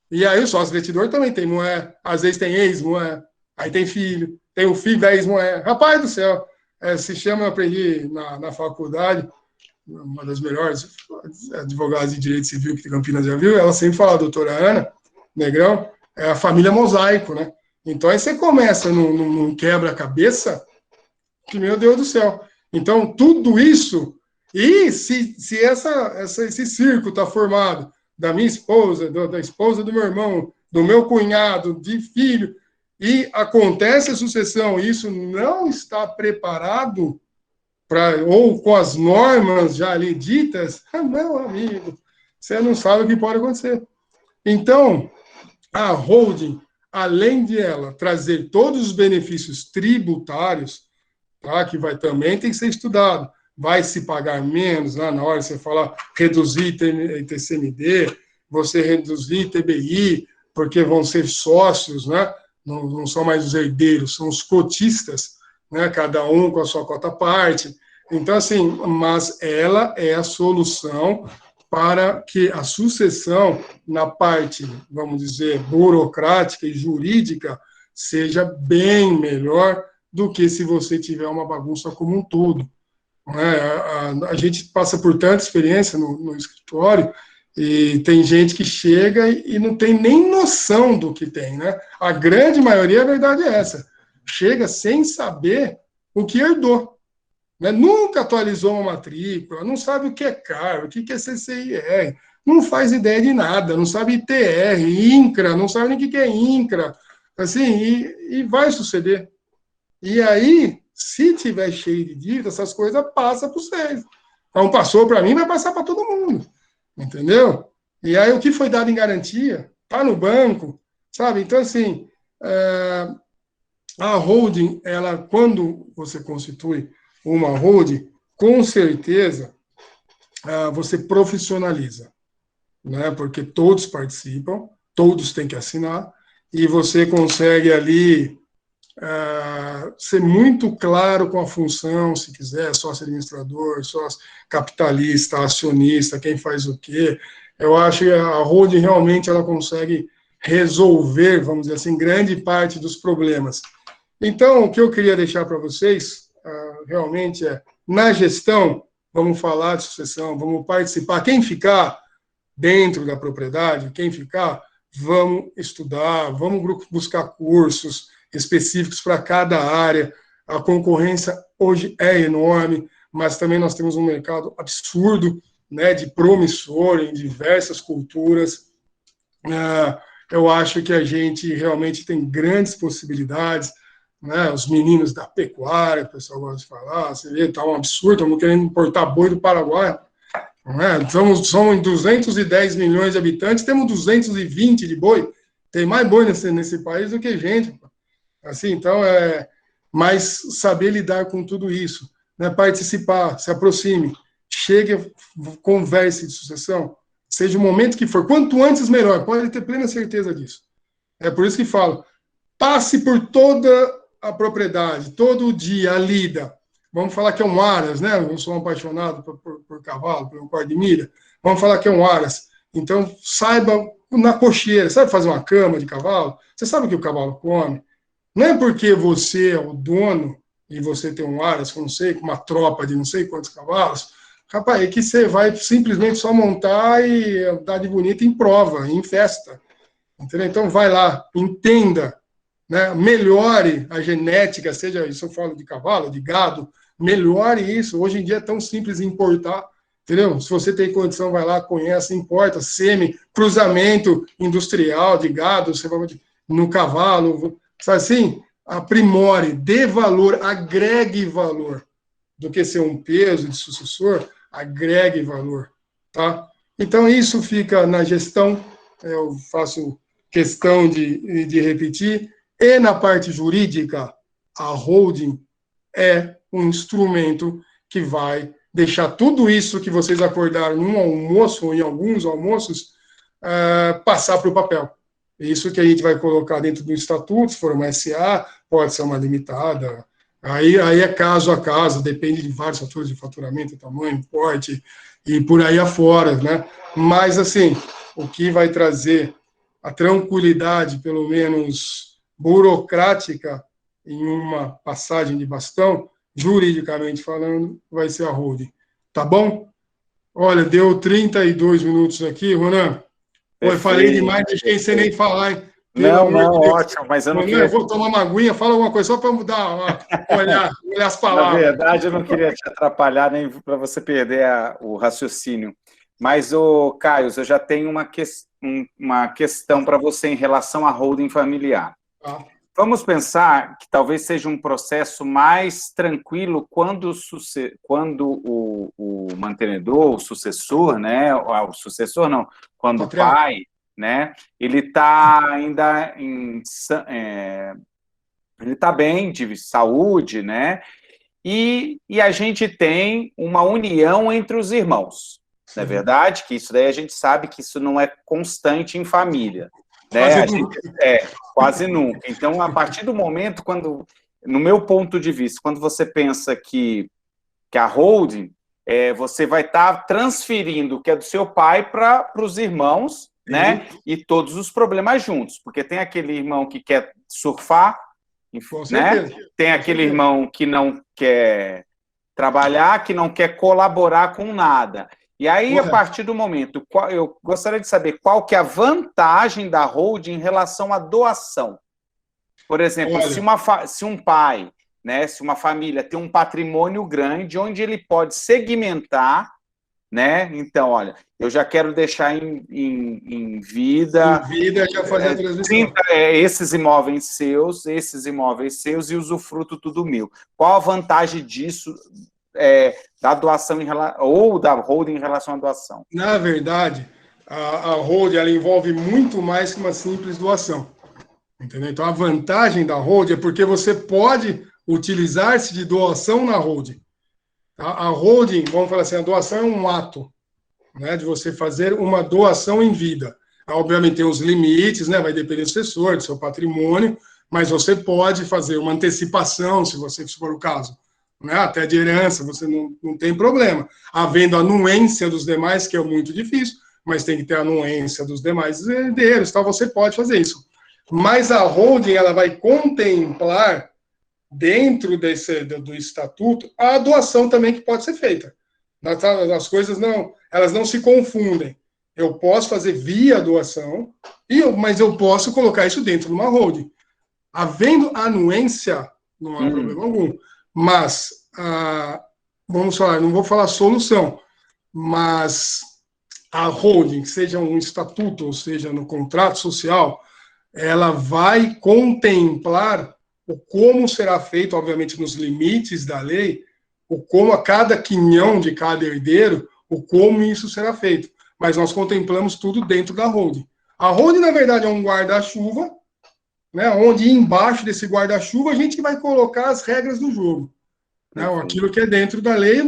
E aí o sócio investidor também tem mulher, às vezes tem ex-mulher, aí tem filho, tem o filho da ex-mulher. Rapaz do céu, se chama, eu aprendi na faculdade, uma das melhores advogadas de direito civil que Campinas já viu, ela sempre fala, a doutora Ana Negrão, é a família mosaico, né? Então aí você começa num quebra-cabeça, que meu Deus do céu. Então tudo isso, e se esse circo está formado da minha esposa, da esposa do meu irmão, do meu cunhado, de filho, e acontece a sucessão, e isso não está preparado ou com as normas já ali ditas, meu amigo, você não sabe o que pode acontecer. Então, a holding, além de ela trazer todos os benefícios tributários, tá, que também tem que ser estudado, vai se pagar menos, né, na hora de você falar reduzir ITCMD, você reduzir TBI, porque vão ser sócios, né, não são mais os herdeiros, são os cotistas, né, cada um com a sua cota parte. Então, assim, mas ela é a solução para que a sucessão na parte, vamos dizer, burocrática e jurídica seja bem melhor do que se você tiver uma bagunça como um todo. A gente passa por tanta experiência no escritório e tem gente que chega e não tem nem noção do que tem, né? A grande maioria, a verdade é essa. Chega sem saber o que herdou. Né? Nunca atualizou uma matrícula, não sabe o que é CAR, o que é CCIR, não faz ideia de nada, não sabe ITR, INCRA, não sabe nem o que é INCRA. Assim, e vai suceder. E aí, se tiver cheio de dívida, essas coisas passam para vocês. Então, passou para mim, vai passar para todo mundo. Entendeu? E aí, o que foi dado em garantia, está no banco, sabe? Então, assim, a holding, ela, quando você constitui uma holding, com certeza, você profissionaliza, né? Porque todos participam, todos têm que assinar, e você consegue ali ser muito claro com a função, se quiser, sócio administrador, sócio capitalista, acionista, quem faz o quê. Eu acho que a holding realmente ela consegue resolver, vamos dizer assim, grande parte dos problemas. Então, o que eu queria deixar para vocês, realmente na gestão, vamos falar de sucessão, vamos participar. Quem ficar dentro da propriedade, quem ficar, vamos estudar, vamos buscar cursos específicos para cada área. A concorrência hoje é enorme, mas também nós temos um mercado absurdo, né, de promissor em diversas culturas. Eu acho que a gente realmente tem grandes possibilidades, né, os meninos da pecuária, o pessoal gosta de falar, você vê, está um absurdo, estamos querendo importar boi do Paraguai. Somos 210 milhões de habitantes, temos 220 de boi, tem mais boi nesse país do que gente. Assim, então, mas saber lidar com tudo isso, né, participar, se aproxime, chegue, converse de sucessão, seja o momento que for, quanto antes melhor, pode ter plena certeza disso. É por isso que falo, passe por toda a propriedade, todo dia, a lida. Vamos falar que é um aras, né? Eu sou um apaixonado por cavalo, por um quarto de milha. Vamos falar que é um aras. Então, saiba na cocheira, sabe fazer uma cama de cavalo? Você sabe o que o cavalo come? Não é porque você é o dono e você tem um aras, não sei, com uma tropa de não sei quantos cavalos, rapaz, é que você vai simplesmente só montar e dar de bonito em prova, em festa. Entendeu? Então, vai lá, entenda, né? Melhore a genética, seja isso eu falo de cavalo, de gado, melhore isso. Hoje em dia é tão simples importar, entendeu? Se você tem condição, vai lá, conhece, importa, sêmen, cruzamento industrial de gado, você vai no cavalo, sabe assim? Aprimore, dê valor, agregue valor, do que ser um peso de sucessor, agregue valor, tá? Então, isso fica na gestão, eu faço questão de repetir, e na parte jurídica, a holding é um instrumento que vai deixar tudo isso que vocês acordaram num almoço, ou em alguns almoços, passar para o papel. Isso que a gente vai colocar dentro do estatuto, se for uma SA, pode ser uma limitada, aí é caso a caso, depende de vários fatores de faturamento, tamanho, porte, e por aí afora, né? Mas, assim, o que vai trazer a tranquilidade, pelo menos burocrática, em uma passagem de bastão, juridicamente falando, vai ser a holding. Tá bom? Olha, deu 32 minutos aqui, Ronan. Eu falei demais, deixei você nem falar, hein? Pelo Não, amor não, de Deus. ótimo, mas eu não Ronan, queria... eu vou tomar uma aguinha, fala alguma coisa, só para mudar, olhar as Na palavras. verdade, eu não queria te atrapalhar nem para você perder o raciocínio. Mas, Caio, eu já tenho uma questão para você em relação à holding familiar. Tá. Vamos pensar que talvez seja um processo mais tranquilo quando o mantenedor, o sucessor, né? O sucessor não, quando o pai, né? Ele está ainda ele está bem de saúde, né? E a gente tem uma união entre os irmãos. Não é verdade? Que isso daí a gente sabe que isso não é constante em família. Né? Quase nunca. Então, a partir do momento, no meu ponto de vista, quando você pensa que a holding, você vai estar transferindo o que é do seu pai para os irmãos, né? E todos os problemas juntos. Porque tem aquele irmão que quer surfar, né? Tem aquele irmão que não quer trabalhar, que não quer colaborar com nada. E aí, a partir do momento, eu gostaria de saber qual que é a vantagem da holding em relação à doação. Por exemplo, se um pai, né, se uma família tem um patrimônio grande, onde ele pode segmentar, né? Então, olha, eu já quero deixar em vida... Em vida, já fazer a transmissão. Esses imóveis seus e usufruto tudo meu. Qual a vantagem disso... da doação ou da holding em relação à doação? Na verdade, a holding ela envolve muito mais que uma simples doação. Entendeu? Então, a vantagem da holding é porque você pode utilizar-se de doação na holding. A holding, vamos falar assim, a doação é um ato, né, de você fazer uma doação em vida. Obviamente tem os limites, né, vai depender do sucessor, do seu patrimônio, mas você pode fazer uma antecipação, se for o caso. Né, até de herança, você não tem problema. Havendo anuência dos demais, que é muito difícil, mas tem que ter anuência dos demais herdeiros, tal, você pode fazer isso. Mas a holding, ela vai contemplar, dentro do estatuto, a doação também que pode ser feita. As coisas elas não se confundem. Eu posso fazer via doação, mas eu posso colocar isso dentro de uma holding. Havendo anuência, não há problema algum. Mas, vamos falar, não vou falar solução, mas a holding, seja um estatuto, ou seja no contrato social, ela vai contemplar o como será feito, obviamente nos limites da lei, o como a cada quinhão de cada herdeiro, o como isso será feito. Mas nós contemplamos tudo dentro da holding. A holding, na verdade, é um guarda-chuva, né, onde embaixo desse guarda-chuva a gente vai colocar as regras do jogo. Né, aquilo que é dentro da lei,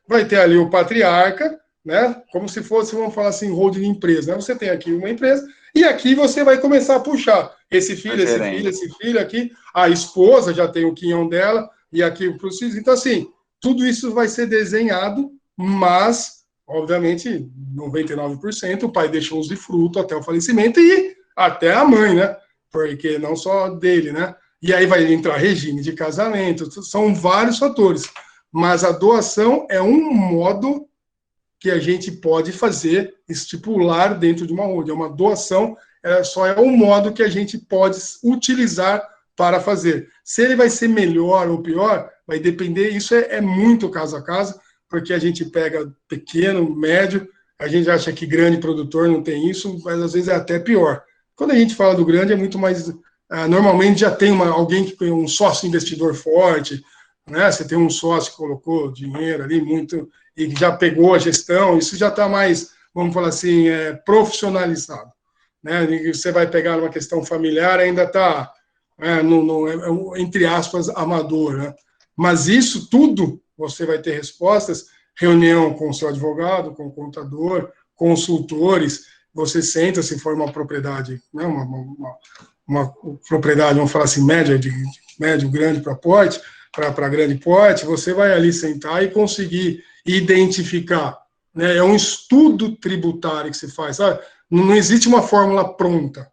vai ter ali o patriarca, né, como se fosse, vamos falar assim, holding de empresa. Né, você tem aqui uma empresa, e aqui você vai começar a puxar esse filho aqui, a esposa já tem o quinhão dela, e aqui para os filhos. Então, assim, tudo isso vai ser desenhado, mas, obviamente, 99% o pai deixa uns de fruto até o falecimento e até a mãe, né? Porque não só dele, né? E aí vai entrar regime de casamento, são vários fatores. Mas a doação é um modo que a gente pode fazer, estipular dentro de uma holding. É uma doação, só é um modo que a gente pode utilizar para fazer. Se ele vai ser melhor ou pior, vai depender, isso é muito caso a caso, porque a gente pega pequeno, médio, a gente acha que grande produtor não tem isso, mas às vezes é até pior. Quando a gente fala do grande, é muito mais... normalmente já tem alguém que tem um sócio investidor forte, né? Você tem um sócio que colocou dinheiro ali muito e que já pegou a gestão, isso já está mais, vamos falar assim, profissionalizado, né? E você vai pegar uma questão familiar, ainda está, entre aspas, amador, né? Mas isso tudo, você vai ter respostas, reunião com o seu advogado, com o contador, consultores, você senta, se for uma propriedade, né? Uma propriedade, vamos falar assim, médio, grande para porte, para grande porte, você vai ali sentar e conseguir identificar, né? É um estudo tributário que se faz, sabe? Não existe uma fórmula pronta,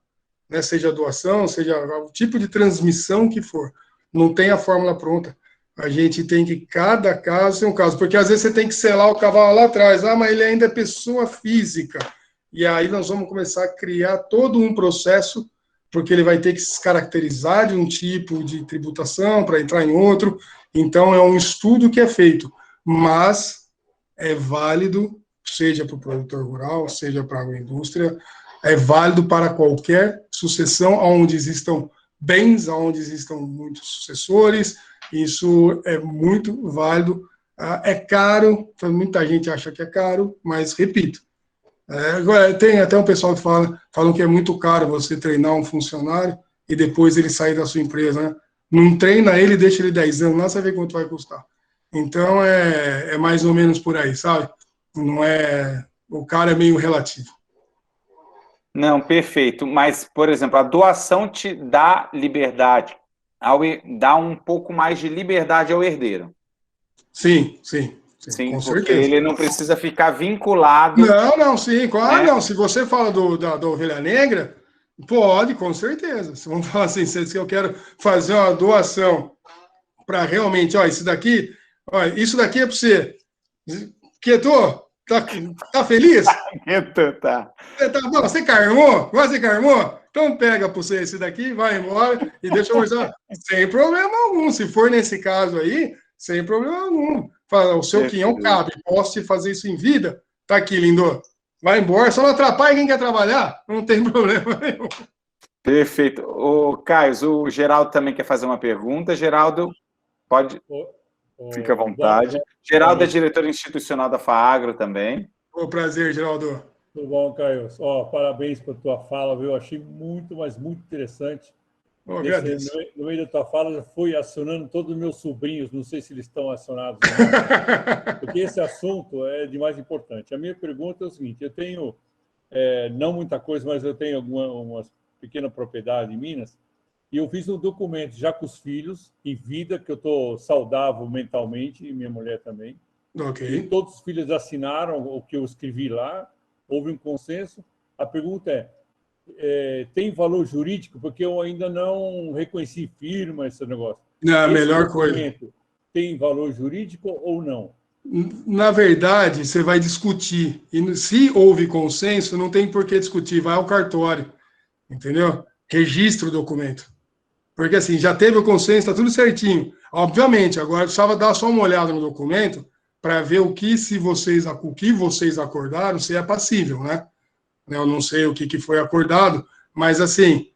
né? Seja doação, seja o tipo de transmissão que for, não tem a fórmula pronta. A gente tem que, cada caso é um caso, porque às vezes você tem que selar o cavalo lá atrás, mas ele ainda é pessoa física, e aí nós vamos começar a criar todo um processo, porque ele vai ter que se caracterizar de um tipo de tributação para entrar em outro. Então, é um estudo que é feito, mas é válido, seja para o produtor rural, seja para a agroindústria, é válido para qualquer sucessão onde existam bens, onde existam muitos sucessores, isso é muito válido. É caro, muita gente acha que é caro, mas, repito, agora, tem até um pessoal que falam que é muito caro você treinar um funcionário e depois ele sair da sua empresa, né? Não treina ele, deixa ele 10 anos, lá você vê quanto vai custar. Então, é mais ou menos por aí, sabe? Não é... O cara é meio relativo. Não, perfeito. Mas, por exemplo, a doação te dá liberdade, dá um pouco mais de liberdade ao herdeiro. Sim, Sim, com porque certeza. ele não precisa ficar vinculado. Não, sim. Né? Não, se você fala da ovelha negra, pode, com certeza. Se vamos falar assim, se eu quero fazer uma doação para realmente, ó, isso daqui é para você. Quieto, tá feliz? Tá. Bom, você carmou? Você carmou? Então pega para você esse daqui, vai embora e deixa eu mostrar. Sem problema algum. Se for nesse caso aí, sem problema algum. Fala, o seu quinhão cabe, posso te fazer isso em vida? Tá aqui, lindo. Vai embora, só não atrapalha quem quer trabalhar, não tem problema nenhum. Perfeito. O Caio, o Geraldo também quer fazer uma pergunta. Geraldo, pode... Fica à vontade. Geraldo é diretor institucional da FAAGRO também. Prazer, Geraldo. Tudo bom, Caio? Parabéns pela tua fala, viu? Eu achei muito, mas muito interessante. No meio da tua fala, já fui acionando todos os meus sobrinhos, não sei se eles estão acionados ou não, porque esse assunto é de mais importante. A minha pergunta é o seguinte, eu tenho, não muita coisa, mas eu tenho uma pequena propriedade em Minas, e eu fiz um documento já com os filhos, em vida, que eu estou saudável mentalmente, e minha mulher também. Okay. E todos os filhos assinaram o que eu escrevi lá, houve um consenso. A pergunta tem valor jurídico? Porque eu ainda não reconheci firma, esse negócio. Não, a melhor coisa. Tem valor jurídico ou não? Na verdade, você vai discutir. E se houve consenso, não tem por que discutir. Vai ao cartório. Entendeu? Registra o documento. Porque assim, já teve o consenso, está tudo certinho. Obviamente, agora precisava dar só uma olhada no documento para ver o que vocês acordaram, se é passível, né? Eu não sei o que foi acordado, mas assim,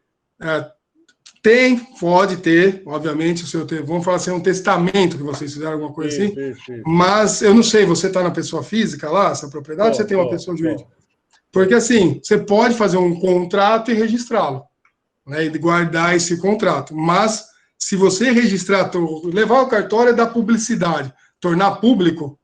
pode ter, obviamente, vamos falar assim, um testamento que vocês fizeram, alguma coisa assim, mas eu não sei, você está na pessoa física lá, essa propriedade, você tem uma pessoa jurídica? Porque assim, você pode fazer um contrato e registrá-lo, né, e guardar esse contrato, mas se você registrar, levar o cartório é da publicidade, tornar público,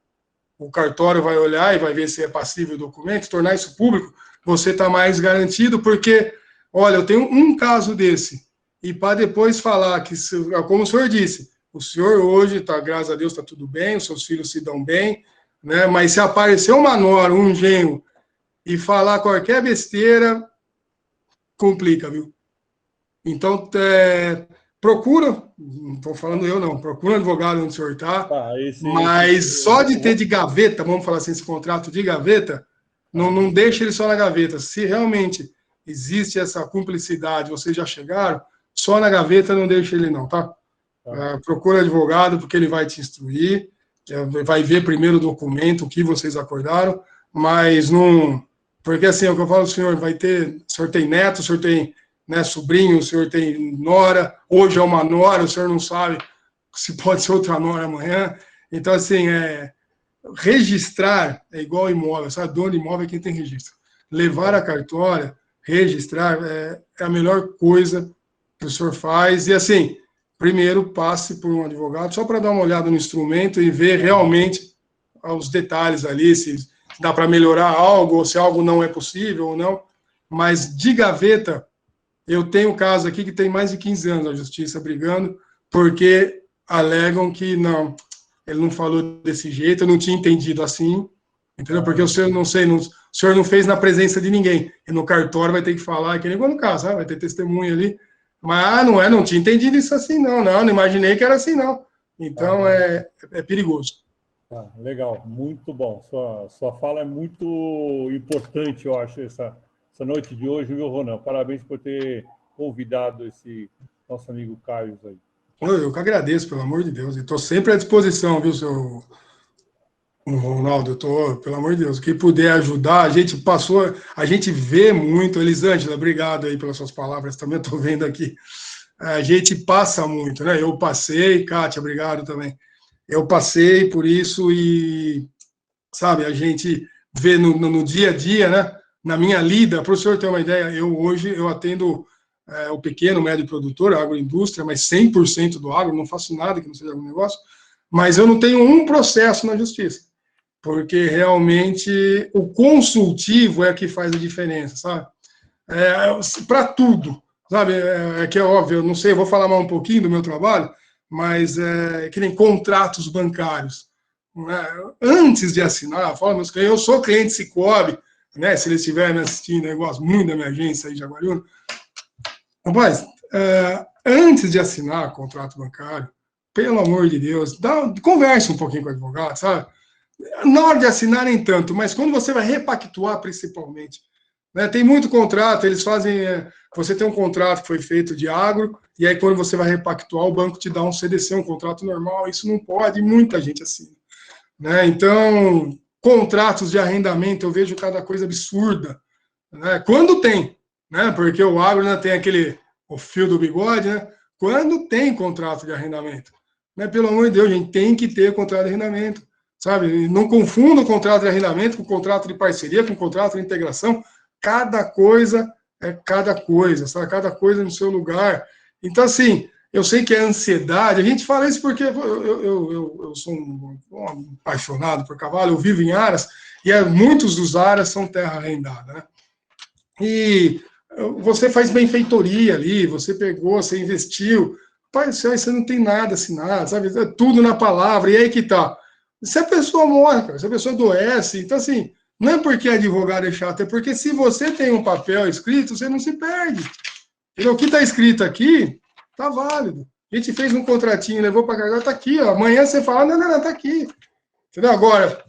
o cartório vai olhar e vai ver se é passível o documento, tornar isso público, você está mais garantido, porque, olha, eu tenho um caso desse, e para depois falar que, como o senhor disse, o senhor hoje, graças a Deus, está tudo bem, os seus filhos se dão bem, né, mas se aparecer uma nora, um genro, e falar qualquer besteira, complica, viu? Então, procura, não estou falando eu não, procura um advogado onde o senhor está, mas só de ter de gaveta, vamos falar assim, esse contrato de gaveta, não deixa ele só na gaveta. Se realmente existe essa cumplicidade, vocês já chegaram, só na gaveta não deixa ele não, tá? Procura advogado, porque ele vai te instruir, vai ver primeiro o documento, o que vocês acordaram, mas não... Porque assim, é o que eu falo, o senhor tem neto, o senhor tem, né, sobrinho, o senhor tem nora, hoje é uma nora, o senhor não sabe se pode ser outra nora amanhã. Então, assim, registrar é igual imóvel, sabe? Dono de imóvel é quem tem registro. Levar a cartória, registrar, é a melhor coisa que o senhor faz. E, assim, primeiro passe por um advogado, só para dar uma olhada no instrumento e ver realmente os detalhes ali, se dá para melhorar algo, ou se algo não é possível ou não. Mas de gaveta, eu tenho um caso aqui que tem mais de 15 anos na justiça brigando, porque alegam que não, ele não falou desse jeito, eu não tinha entendido assim, entendeu? Porque o senhor, não sei, o senhor não fez na presença de ninguém, e no cartório vai ter que falar, que nem no caso, vai ter testemunha ali, mas não tinha entendido isso assim, não imaginei que era assim, não. Então, é perigoso. Legal, muito bom. Sua fala é muito importante, eu acho, essa noite de hoje, viu, Ronan? Parabéns por ter convidado esse nosso amigo Caio aí. Eu que agradeço, pelo amor de Deus. Estou sempre à disposição, viu, seu Ronaldo? Eu estou, pelo amor de Deus, quem puder ajudar, a gente vê muito. Elisângela, obrigado aí pelas suas palavras, também estou vendo aqui. A gente passa muito, né? Eu passei, Kátia, obrigado também. Eu passei por isso e, sabe, a gente vê no dia a dia, né? Na minha lida, para o senhor ter uma ideia, hoje eu atendo o pequeno, médio produtor, a agroindústria, mas 100% do agro, não faço nada que não seja agronegócio, mas eu não tenho um processo na justiça, porque realmente o consultivo é que faz a diferença, sabe? Para tudo, sabe? Que é óbvio, eu não sei, eu vou falar mais um pouquinho do meu trabalho, mas que nem contratos bancários. Antes de assinar, eu sou cliente Sicoob, né? Se eles estiverem me assistindo, eu gosto muito da minha agência aí de Jaguariúna. Rapaz, antes de assinar contrato bancário, pelo amor de Deus, converse um pouquinho com o advogado, sabe? Na hora de assinar, nem tanto, mas quando você vai repactuar, principalmente. Né? Tem muito contrato, eles fazem... você tem um contrato que foi feito de agro, e aí quando você vai repactuar, o banco te dá um CDC, um contrato normal, isso não pode, muita gente assina. Né? Então, contratos de arrendamento, eu vejo cada coisa absurda. Né? Quando tem, né? Porque o agro ainda tem o fio do bigode, né? Quando tem contrato de arrendamento. Né? Pelo amor de Deus, a gente tem que ter contrato de arrendamento. Sabe? Não confunda o contrato de arrendamento com o contrato de parceria, com o contrato de integração. Cada coisa é cada coisa, sabe? Cada coisa no seu lugar. Então, assim, eu sei que é ansiedade. A gente fala isso porque eu sou um apaixonado por cavalo, eu vivo em Aras, e muitos dos Aras são terra arrendada, né? E você faz benfeitoria ali, você pegou, você investiu. Pai do céu, você não tem nada assinado, sabe? É tudo na palavra, e aí que tá. Se a pessoa morre, cara, se a pessoa adoece, então, assim, não é porque advogado é chato, é porque se você tem um papel escrito, você não se perde. Entendeu? O que está escrito aqui, tá válido. A gente fez um contratinho, levou para carregar, tá aqui, ó. Amanhã você fala, não, tá aqui. Entendeu? Agora,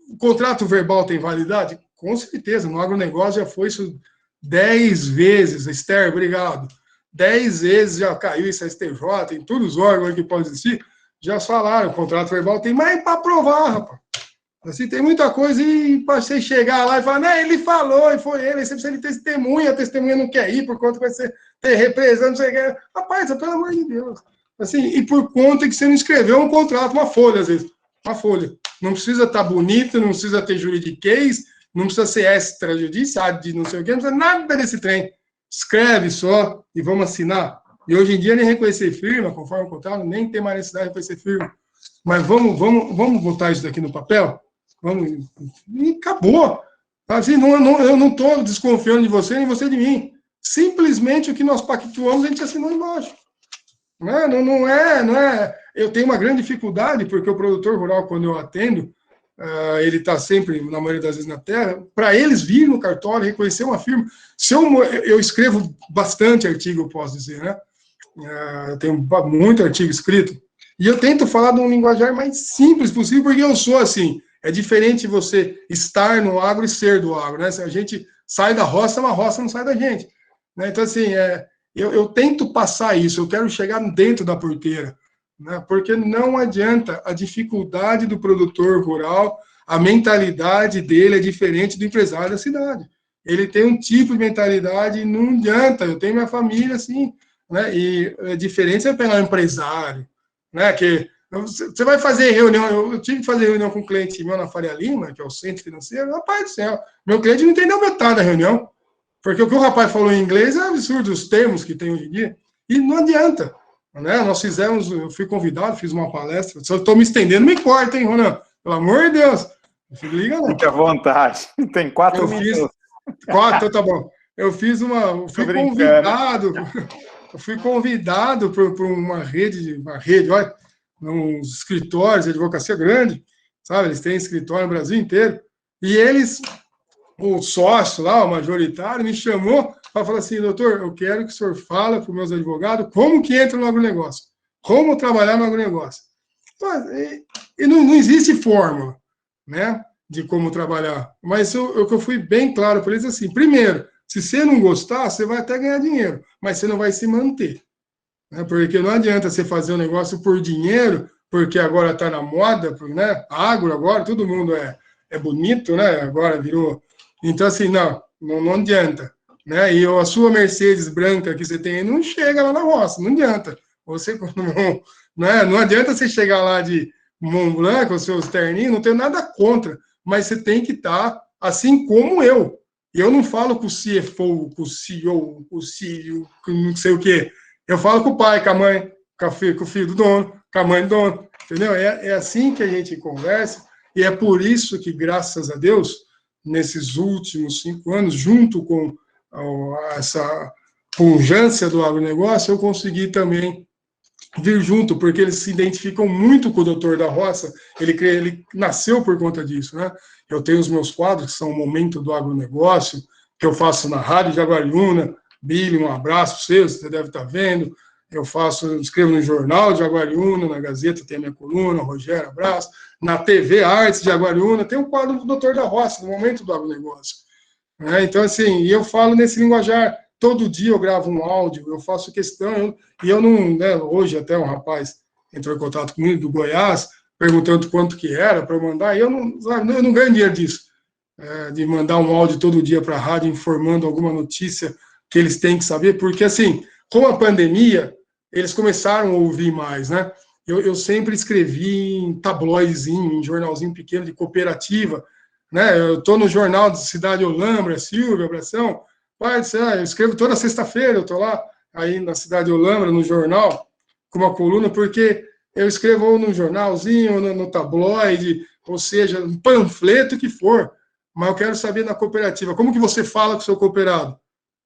o contrato verbal tem validade? Com certeza, no agronegócio já foi isso 10 vezes. Esther, obrigado. 10 vezes já caiu isso, a STJ, tem todos os órgãos que podem existir, já falaram, o contrato verbal tem mais para provar, rapaz. Assim, tem muita coisa, e para você chegar lá e falar, não, ele falou, e foi ele, você precisa de testemunha, a testemunha não quer ir, por conta que vai ser ter represão, não sei o que. Rapaz, pelo amor de Deus. Assim, e por conta que você não escreveu um contrato, uma folha, às vezes. Uma folha. Não precisa estar bonito, não precisa ter juridiquês, não precisa ser extrajudiciário, de não sei o que, não precisa nada desse trem. Escreve só e vamos assinar. E hoje em dia nem reconhecer firma, conforme o contrato, nem tem mais necessidade de reconhecer firma. Mas vamos botar isso daqui no papel? Vamos, e acabou. Assim, eu não estou desconfiando de você, nem você de mim. Simplesmente o que nós pactuamos, a gente assinou embaixo. Não é. Eu tenho uma grande dificuldade, porque o produtor rural, quando eu atendo, ele está sempre, na maioria das vezes, na terra, para eles virem no cartório, reconhecer uma firma. Se eu escrevo bastante artigo, eu posso dizer, né? Eu tenho muito artigo escrito, e eu tento falar de um linguajar mais simples possível, porque eu sou assim. É diferente você estar no agro e ser do agro, né? Se a gente sai da roça, uma roça não sai da gente, né? Então, assim, eu tento passar isso, eu quero chegar dentro da porteira, né? Porque não adianta, a dificuldade do produtor rural, a mentalidade dele é diferente do empresário da cidade. Ele tem um tipo de mentalidade e não adianta, eu tenho minha família, assim, né? E é diferente você pegar um empresário, né? Que você vai fazer reunião, eu tive que fazer reunião com um cliente meu na Faria Lima, que é o centro financeiro, rapaz do céu, meu cliente não entendeu metade da reunião, porque o que o rapaz falou em inglês é absurdo, os termos que tem hoje em dia, e não adianta, né? Nós fizemos, eu fui convidado, fiz uma palestra, se eu estou me estendendo, me corta, hein, Ronan? Pelo amor de Deus, não liga não. Fique à vontade, tem 4 minutos. 4, tá bom. Eu fui convidado, por uma rede, olha, uns escritórios de advocacia grande, sabe? Eles têm escritório no Brasil inteiro. E eles, o sócio lá, o majoritário, me chamou para falar assim, doutor, eu quero que o senhor fale para os meus advogados como que entra no agronegócio, como trabalhar no agronegócio. E não existe fórmula, né, de como trabalhar. Mas eu fui bem claro para eles assim, primeiro, se você não gostar, você vai até ganhar dinheiro, mas você não vai se manter. Porque não adianta você fazer um negócio por dinheiro, porque agora está na moda, né? Agro agora, todo mundo é bonito, né? Agora virou. Então, assim, não adianta. Né? E a sua Mercedes branca que você tem não chega lá na roça, não adianta. Você não adianta você chegar lá de Mont Blanc com os seus terninhos, não tenho nada contra, mas você tem que estar assim como eu. Eu não falo com o CFO, com o CEO, com o CEO, com não sei o quê. Eu falo com o pai, com a mãe, com o filho do dono, com a mãe do dono, entendeu? É assim que a gente conversa, e é por isso que, graças a Deus, nesses últimos 5 anos, junto com essa pujança do agronegócio, eu consegui também vir junto, porque eles se identificam muito com o doutor da roça, ele nasceu por conta disso, né? Eu tenho os meus quadros, que são o Momento do Agronegócio, que eu faço na Rádio Jaguariúna. Billy, um abraço para você deve estar vendo. Eu escrevo no Jornal de Jaguariúna, na Gazeta tem a minha coluna, Rogério, abraço. Na TV Artes de Jaguariúna, tem um quadro do Doutor da Roça, no Momento do Agronegócio. Então, assim, eu falo nesse linguajar. Todo dia eu gravo um áudio, eu faço questão, e eu não, né, hoje até um rapaz entrou em contato comigo do Goiás, perguntando quanto que era para eu mandar, e eu não ganho dinheiro disso, de mandar um áudio todo dia para a rádio informando alguma notícia que eles têm que saber, porque, assim, com a pandemia, eles começaram a ouvir mais, né? Eu sempre escrevi em tabloidezinho, em jornalzinho pequeno de cooperativa, né? Eu estou no jornal da cidade Olambra, Silvia, Abração, eu escrevo toda sexta-feira, eu estou lá, aí na cidade Olambra, no jornal, com uma coluna, porque eu escrevo ou no jornalzinho, ou no tabloide, ou seja, um panfleto que for, mas eu quero saber na cooperativa, como que você fala com o seu cooperado?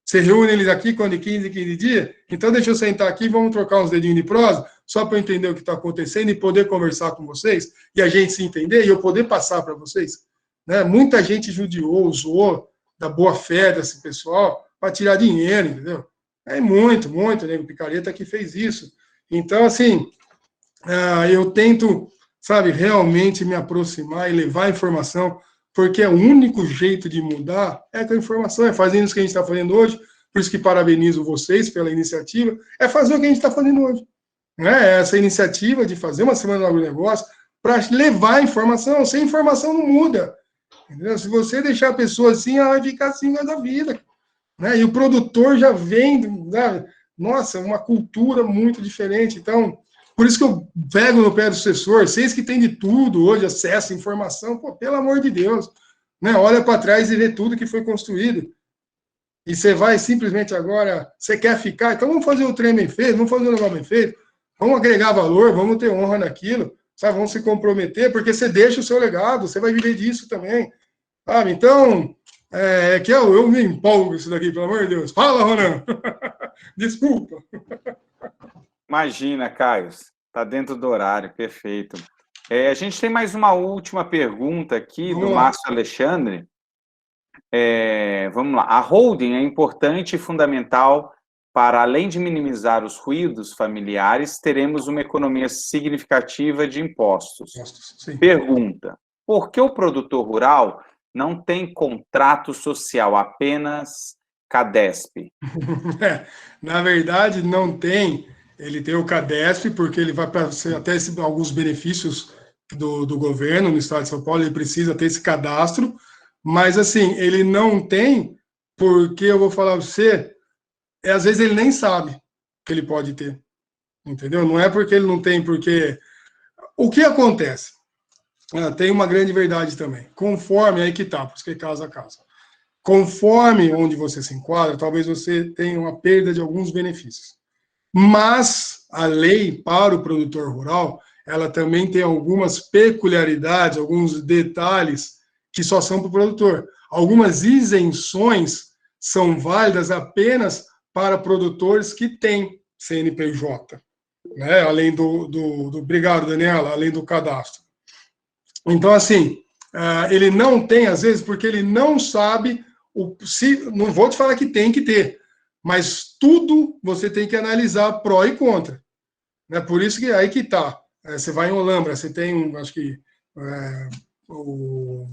Você reúne eles aqui quando de 15 em 15 dias? Então deixa eu sentar aqui, vamos trocar uns dedinhos de prosa, só para eu entender o que está acontecendo e poder conversar com vocês, e a gente se entender, e eu poder passar para vocês. Né? Muita gente judiou, zoou da boa-fé desse pessoal para tirar dinheiro, entendeu? Muito, nego picareta que fez isso. Então, assim, eu tento, sabe, realmente me aproximar e levar a informação, porque é o único jeito de mudar é com a informação, é fazendo isso que a gente está fazendo hoje, por isso que parabenizo vocês pela iniciativa, é fazer o que a gente está fazendo hoje. Né? Essa iniciativa de fazer uma semana do agronegócio para levar a informação, sem informação não muda. Entendeu? Se você deixar a pessoa assim, ela vai ficar assim da vida. Né? E o produtor já vem, né? Nossa, uma cultura muito diferente. Então, por isso que eu pego no pé do sucessor, vocês que têm de tudo hoje, acesso, informação, pô, pelo amor de Deus, né? Olha para trás e vê tudo que foi construído. E você vai simplesmente agora, você quer ficar, então vamos fazer o trem bem feito, vamos fazer o negócio bem feito, vamos agregar valor, vamos ter honra naquilo, sabe? Vamos se comprometer, porque você deixa o seu legado, você vai viver disso também. Sabe? Então, que eu me empolgo isso daqui, pelo amor de Deus. Fala, Ronan! Desculpa. Imagina, Caio, está dentro do horário, perfeito. A gente tem mais uma última pergunta aqui do Márcio Alexandre. Vamos lá. A holding é importante e fundamental para além de minimizar os ruídos familiares, teremos uma economia significativa de impostos. Sim. Pergunta: por que o produtor rural não tem contrato social, apenas CADESP? Na verdade, não tem. Ele tem o CADESP, porque ele vai para até alguns benefícios do governo no estado de São Paulo, ele precisa ter esse cadastro, mas assim, ele não tem, porque eu vou falar para você, às vezes ele nem sabe que ele pode ter, entendeu? Não é porque ele não tem, porque... O que acontece? Tem uma grande verdade também. Conforme, aí que tá, por isso que é casa a casa. Conforme onde você se enquadra, talvez você tenha uma perda de alguns benefícios. Mas a lei para o produtor rural, ela também tem algumas peculiaridades, alguns detalhes que só são para o produtor. Algumas isenções são válidas apenas para produtores que têm CNPJ, né? Além obrigado, Daniela, além do cadastro. Então, assim, ele não tem, às vezes, porque ele não sabe, não vou te falar que tem que ter, mas tudo você tem que analisar pró e contra. Né? Por isso que aí que está. Você vai em Olambra, você tem, acho que, o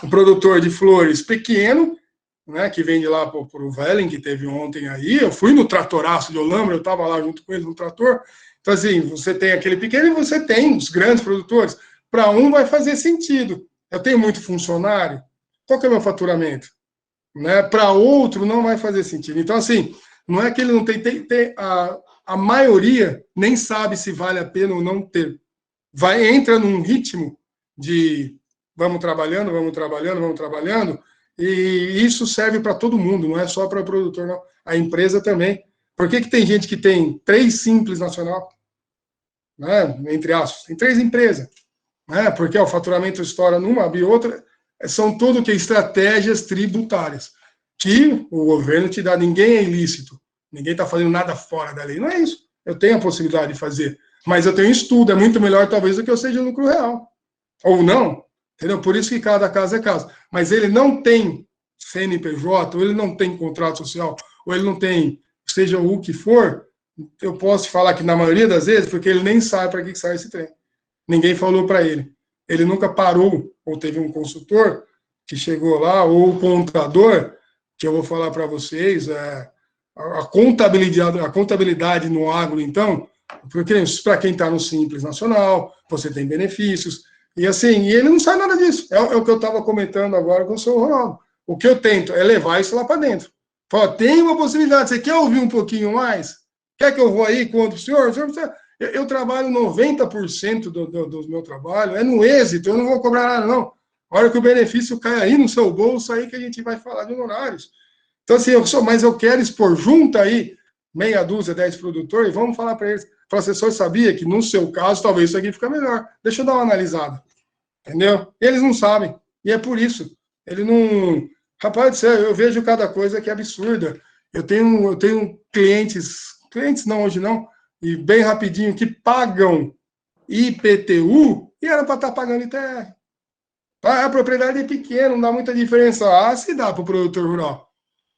produtor de flores pequeno, né, que vende lá para o Velen, que teve ontem aí. Eu fui no tratoraço de Olambra, eu estava lá junto com ele no trator. Então, assim, você tem aquele pequeno e você tem os grandes produtores. Para um vai fazer sentido. Eu tenho muito funcionário, qual que é o meu faturamento? Né? Para outro não vai fazer sentido. Então, assim, não é que ele não tem a maioria nem sabe se vale a pena ou não ter. Entra num ritmo de vamos trabalhando, e isso serve para todo mundo, não é só para o produtor, não. A empresa também. Por que tem gente que tem 3 Simples Nacional? Né? Entre aspas, tem 3 empresas. Né? Porque o faturamento estoura numa e outra. São tudo que estratégias tributárias que o governo te dá. Ninguém é ilícito, ninguém está fazendo nada fora da lei. Não é isso. Eu tenho a possibilidade de fazer, mas eu tenho estudo. É muito melhor, talvez, do que eu seja lucro real. Ou não, entendeu? Por isso que cada caso é caso. Mas ele não tem CNPJ, ou ele não tem contrato social, ou ele não tem, seja o que for, eu posso falar que na maioria das vezes, porque ele nem sabe para que sai esse trem. Ninguém falou para ele. Ele nunca parou, ou teve um consultor que chegou lá, ou o contador, que eu vou falar para vocês, a contabilidade no agro, então, porque para quem está no Simples Nacional, você tem benefícios, e assim, e ele não sabe nada disso. É o que eu estava comentando agora com o senhor Ronaldo. O que eu tento é levar isso lá para dentro. Fala, tem uma possibilidade, você quer ouvir um pouquinho mais? Quer que eu vou aí contra o senhor? Eu trabalho 90% do meu trabalho, é no êxito, eu não vou cobrar nada, não. A hora que o benefício cai aí no seu bolso, aí que a gente vai falar de honorários. Então, assim, mas eu quero expor junto aí, meia dúzia, 10 produtores, e vamos falar para eles. O assessor sabia que, no seu caso, talvez isso aqui fica melhor. Deixa eu dar uma analisada. Entendeu? Eles não sabem. E é por isso. Ele não... Rapaz, eu vejo cada coisa que é absurda. Eu tenho clientes não, hoje não, e bem rapidinho, que pagam IPTU e era para estar pagando ITR. A propriedade é pequena, não dá muita diferença. Se dá para o produtor rural.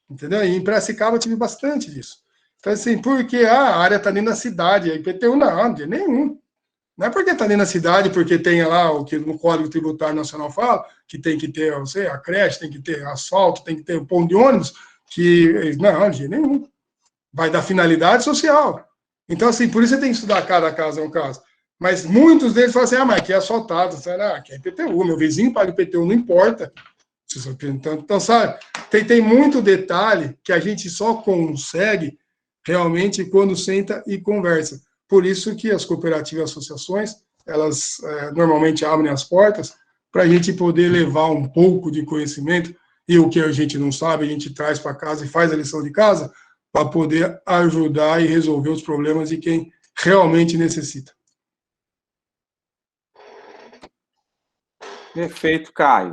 Entendeu? E em Piracicaba eu tive bastante disso. Então, assim, porque a área está dentro da cidade, a IPTU não, de nenhum. Não é porque está dentro da cidade, porque tem lá o que no Código Tributário Nacional fala, que tem que ter, não sei, a creche, tem que ter asfalto, tem que ter o ponto de ônibus, que não, de nenhum. Vai dar finalidade social. Então, assim, por isso você tem que estudar cada caso é um caso. Mas muitos deles falam assim, mas aqui é asfaltado, aqui é IPTU, meu vizinho paga IPTU, não importa. Então, sabe, tem muito detalhe que a gente só consegue realmente quando senta e conversa. Por isso que as cooperativas e associações, elas normalmente abrem as portas para a gente poder levar um pouco de conhecimento, e o que a gente não sabe, a gente traz para casa e faz a lição de casa, para poder ajudar e resolver os problemas de quem realmente necessita. Perfeito, Caio.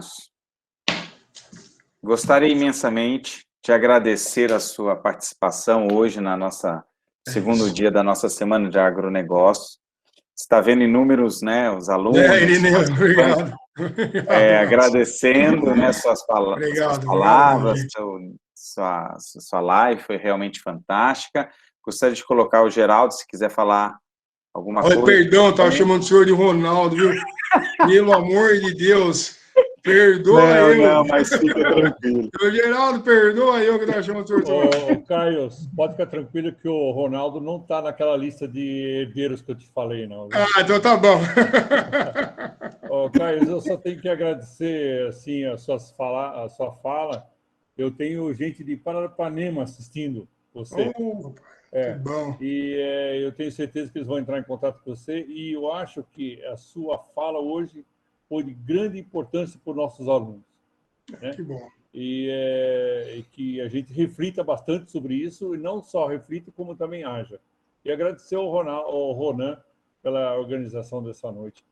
Gostaria imensamente de agradecer a sua participação hoje na nossa segundo dia da nossa Semana de Agronegócio. Está vendo inúmeros, né, os alunos. Irineu, obrigado. Agradecendo, né, suas palavras, sua live, foi realmente fantástica. Gostaria de colocar o Geraldo, se quiser falar alguma coisa. Perdão, estava chamando o senhor de Ronaldo, viu? Pelo amor de Deus, perdoa eu. Não, mas fica tranquilo. O Geraldo, perdoa eu que estava chamando o senhor. Ô, Caio, pode ficar tranquilo que o Ronaldo não está naquela lista de herdeiros que eu te falei, não. Ah, então tá bom. Ô, Caio, eu só tenho que agradecer assim, a sua fala. Eu tenho gente de Paranapanema assistindo você. Que bom. E eu tenho certeza que eles vão entrar em contato com você. E eu acho que a sua fala hoje foi de grande importância para os nossos alunos. Né? Que bom. E que a gente reflita bastante sobre isso, e não só reflita, como também haja. E agradecer ao Ronan pela organização dessa noite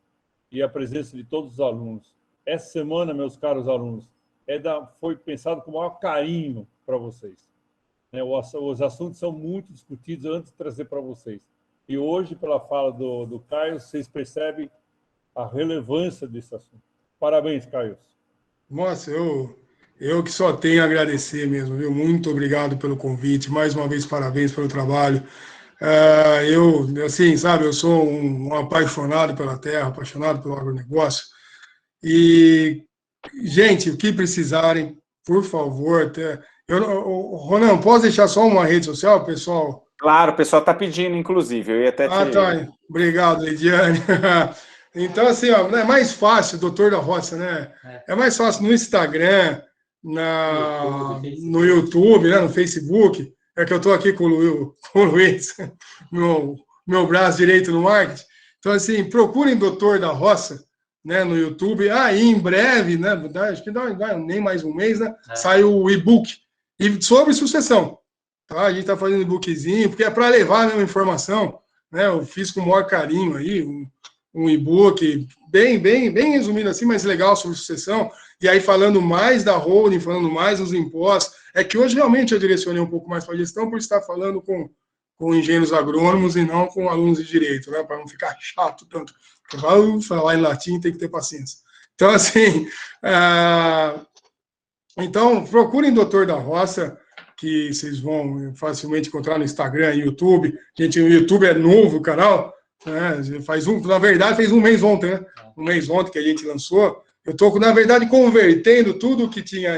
e a presença de todos os alunos. Essa semana, meus caros alunos, foi pensado com o maior carinho para vocês. Os assuntos são muito discutidos antes de trazer para vocês. E hoje, pela fala do Caio, vocês percebem a relevância desse assunto. Parabéns, Caio. Nossa, eu que só tenho a agradecer mesmo, viu? Muito obrigado pelo convite. Mais uma vez, parabéns pelo trabalho. Assim, sabe, eu sou um apaixonado pela terra, apaixonado pelo agronegócio. E, gente, o que precisarem, por favor, Ronan, posso deixar só uma rede social, pessoal? Claro, o pessoal está pedindo, inclusive. Eu ia até te... Tá. Obrigado, Lidiane. Então, assim, ó, é mais fácil, doutor da Roça, né? É mais fácil no Instagram, no YouTube, né? No Facebook. É que eu estou aqui com o Luiz, meu braço direito no marketing. Então, assim, procurem doutor da Roça, né, no YouTube. E em breve, né? Acho que nem mais um mês, né? Sai o e-book sobre sucessão. Tá? A gente está fazendo e-bookzinho, porque é para levar a mesma informação, né? Eu fiz com o maior carinho aí, um e-book bem resumido assim, mas legal sobre sucessão, e aí falando mais da holding, falando mais dos impostos. É que hoje realmente eu direcionei um pouco mais para a gestão por estar falando com engenheiros agrônomos e não com alunos de direito, né, para não ficar chato tanto. Porque falar em latim tem que ter paciência. Então, assim, então procurem Doutor da Roça, que vocês vão facilmente encontrar no Instagram e YouTube. Gente, o YouTube é novo, o canal. Na verdade, fez um mês ontem, né? Um mês ontem que a gente lançou. Eu estou, na verdade, convertendo tudo que tinha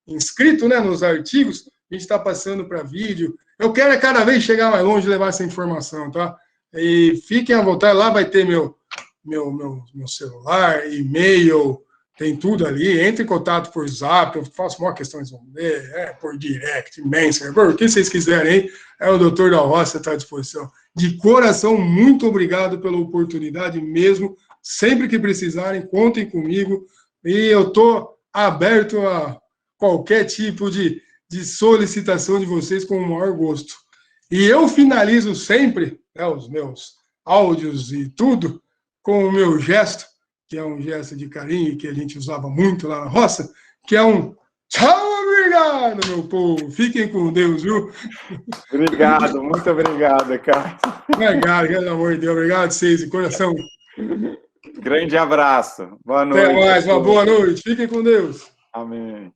inscrito, né, nos artigos. A gente está passando para vídeo. Eu quero cada vez chegar mais longe e levar essa informação, tá? E fiquem à vontade, lá vai ter meu celular, e-mail, tem tudo ali. Entre em contato por Zap, eu faço uma questão de responder, por direct, Messenger, por o que vocês quiserem, o doutor da Roça está à disposição. De coração, muito obrigado pela oportunidade mesmo. Sempre que precisarem, contem comigo. E eu estou aberto a qualquer tipo de solicitação de vocês com o maior gosto. E eu finalizo sempre, né, os meus áudios e tudo com o meu gesto, que é um gesto de carinho que a gente usava muito lá na roça, que é um tchau, obrigado, meu povo. Fiquem com Deus, viu? Obrigado, muito obrigado, cara. Obrigado, pelo amor de Deus. Obrigado, vocês, de coração. Grande abraço. Boa noite. Até mais, uma boa noite. Fiquem com Deus. Amém.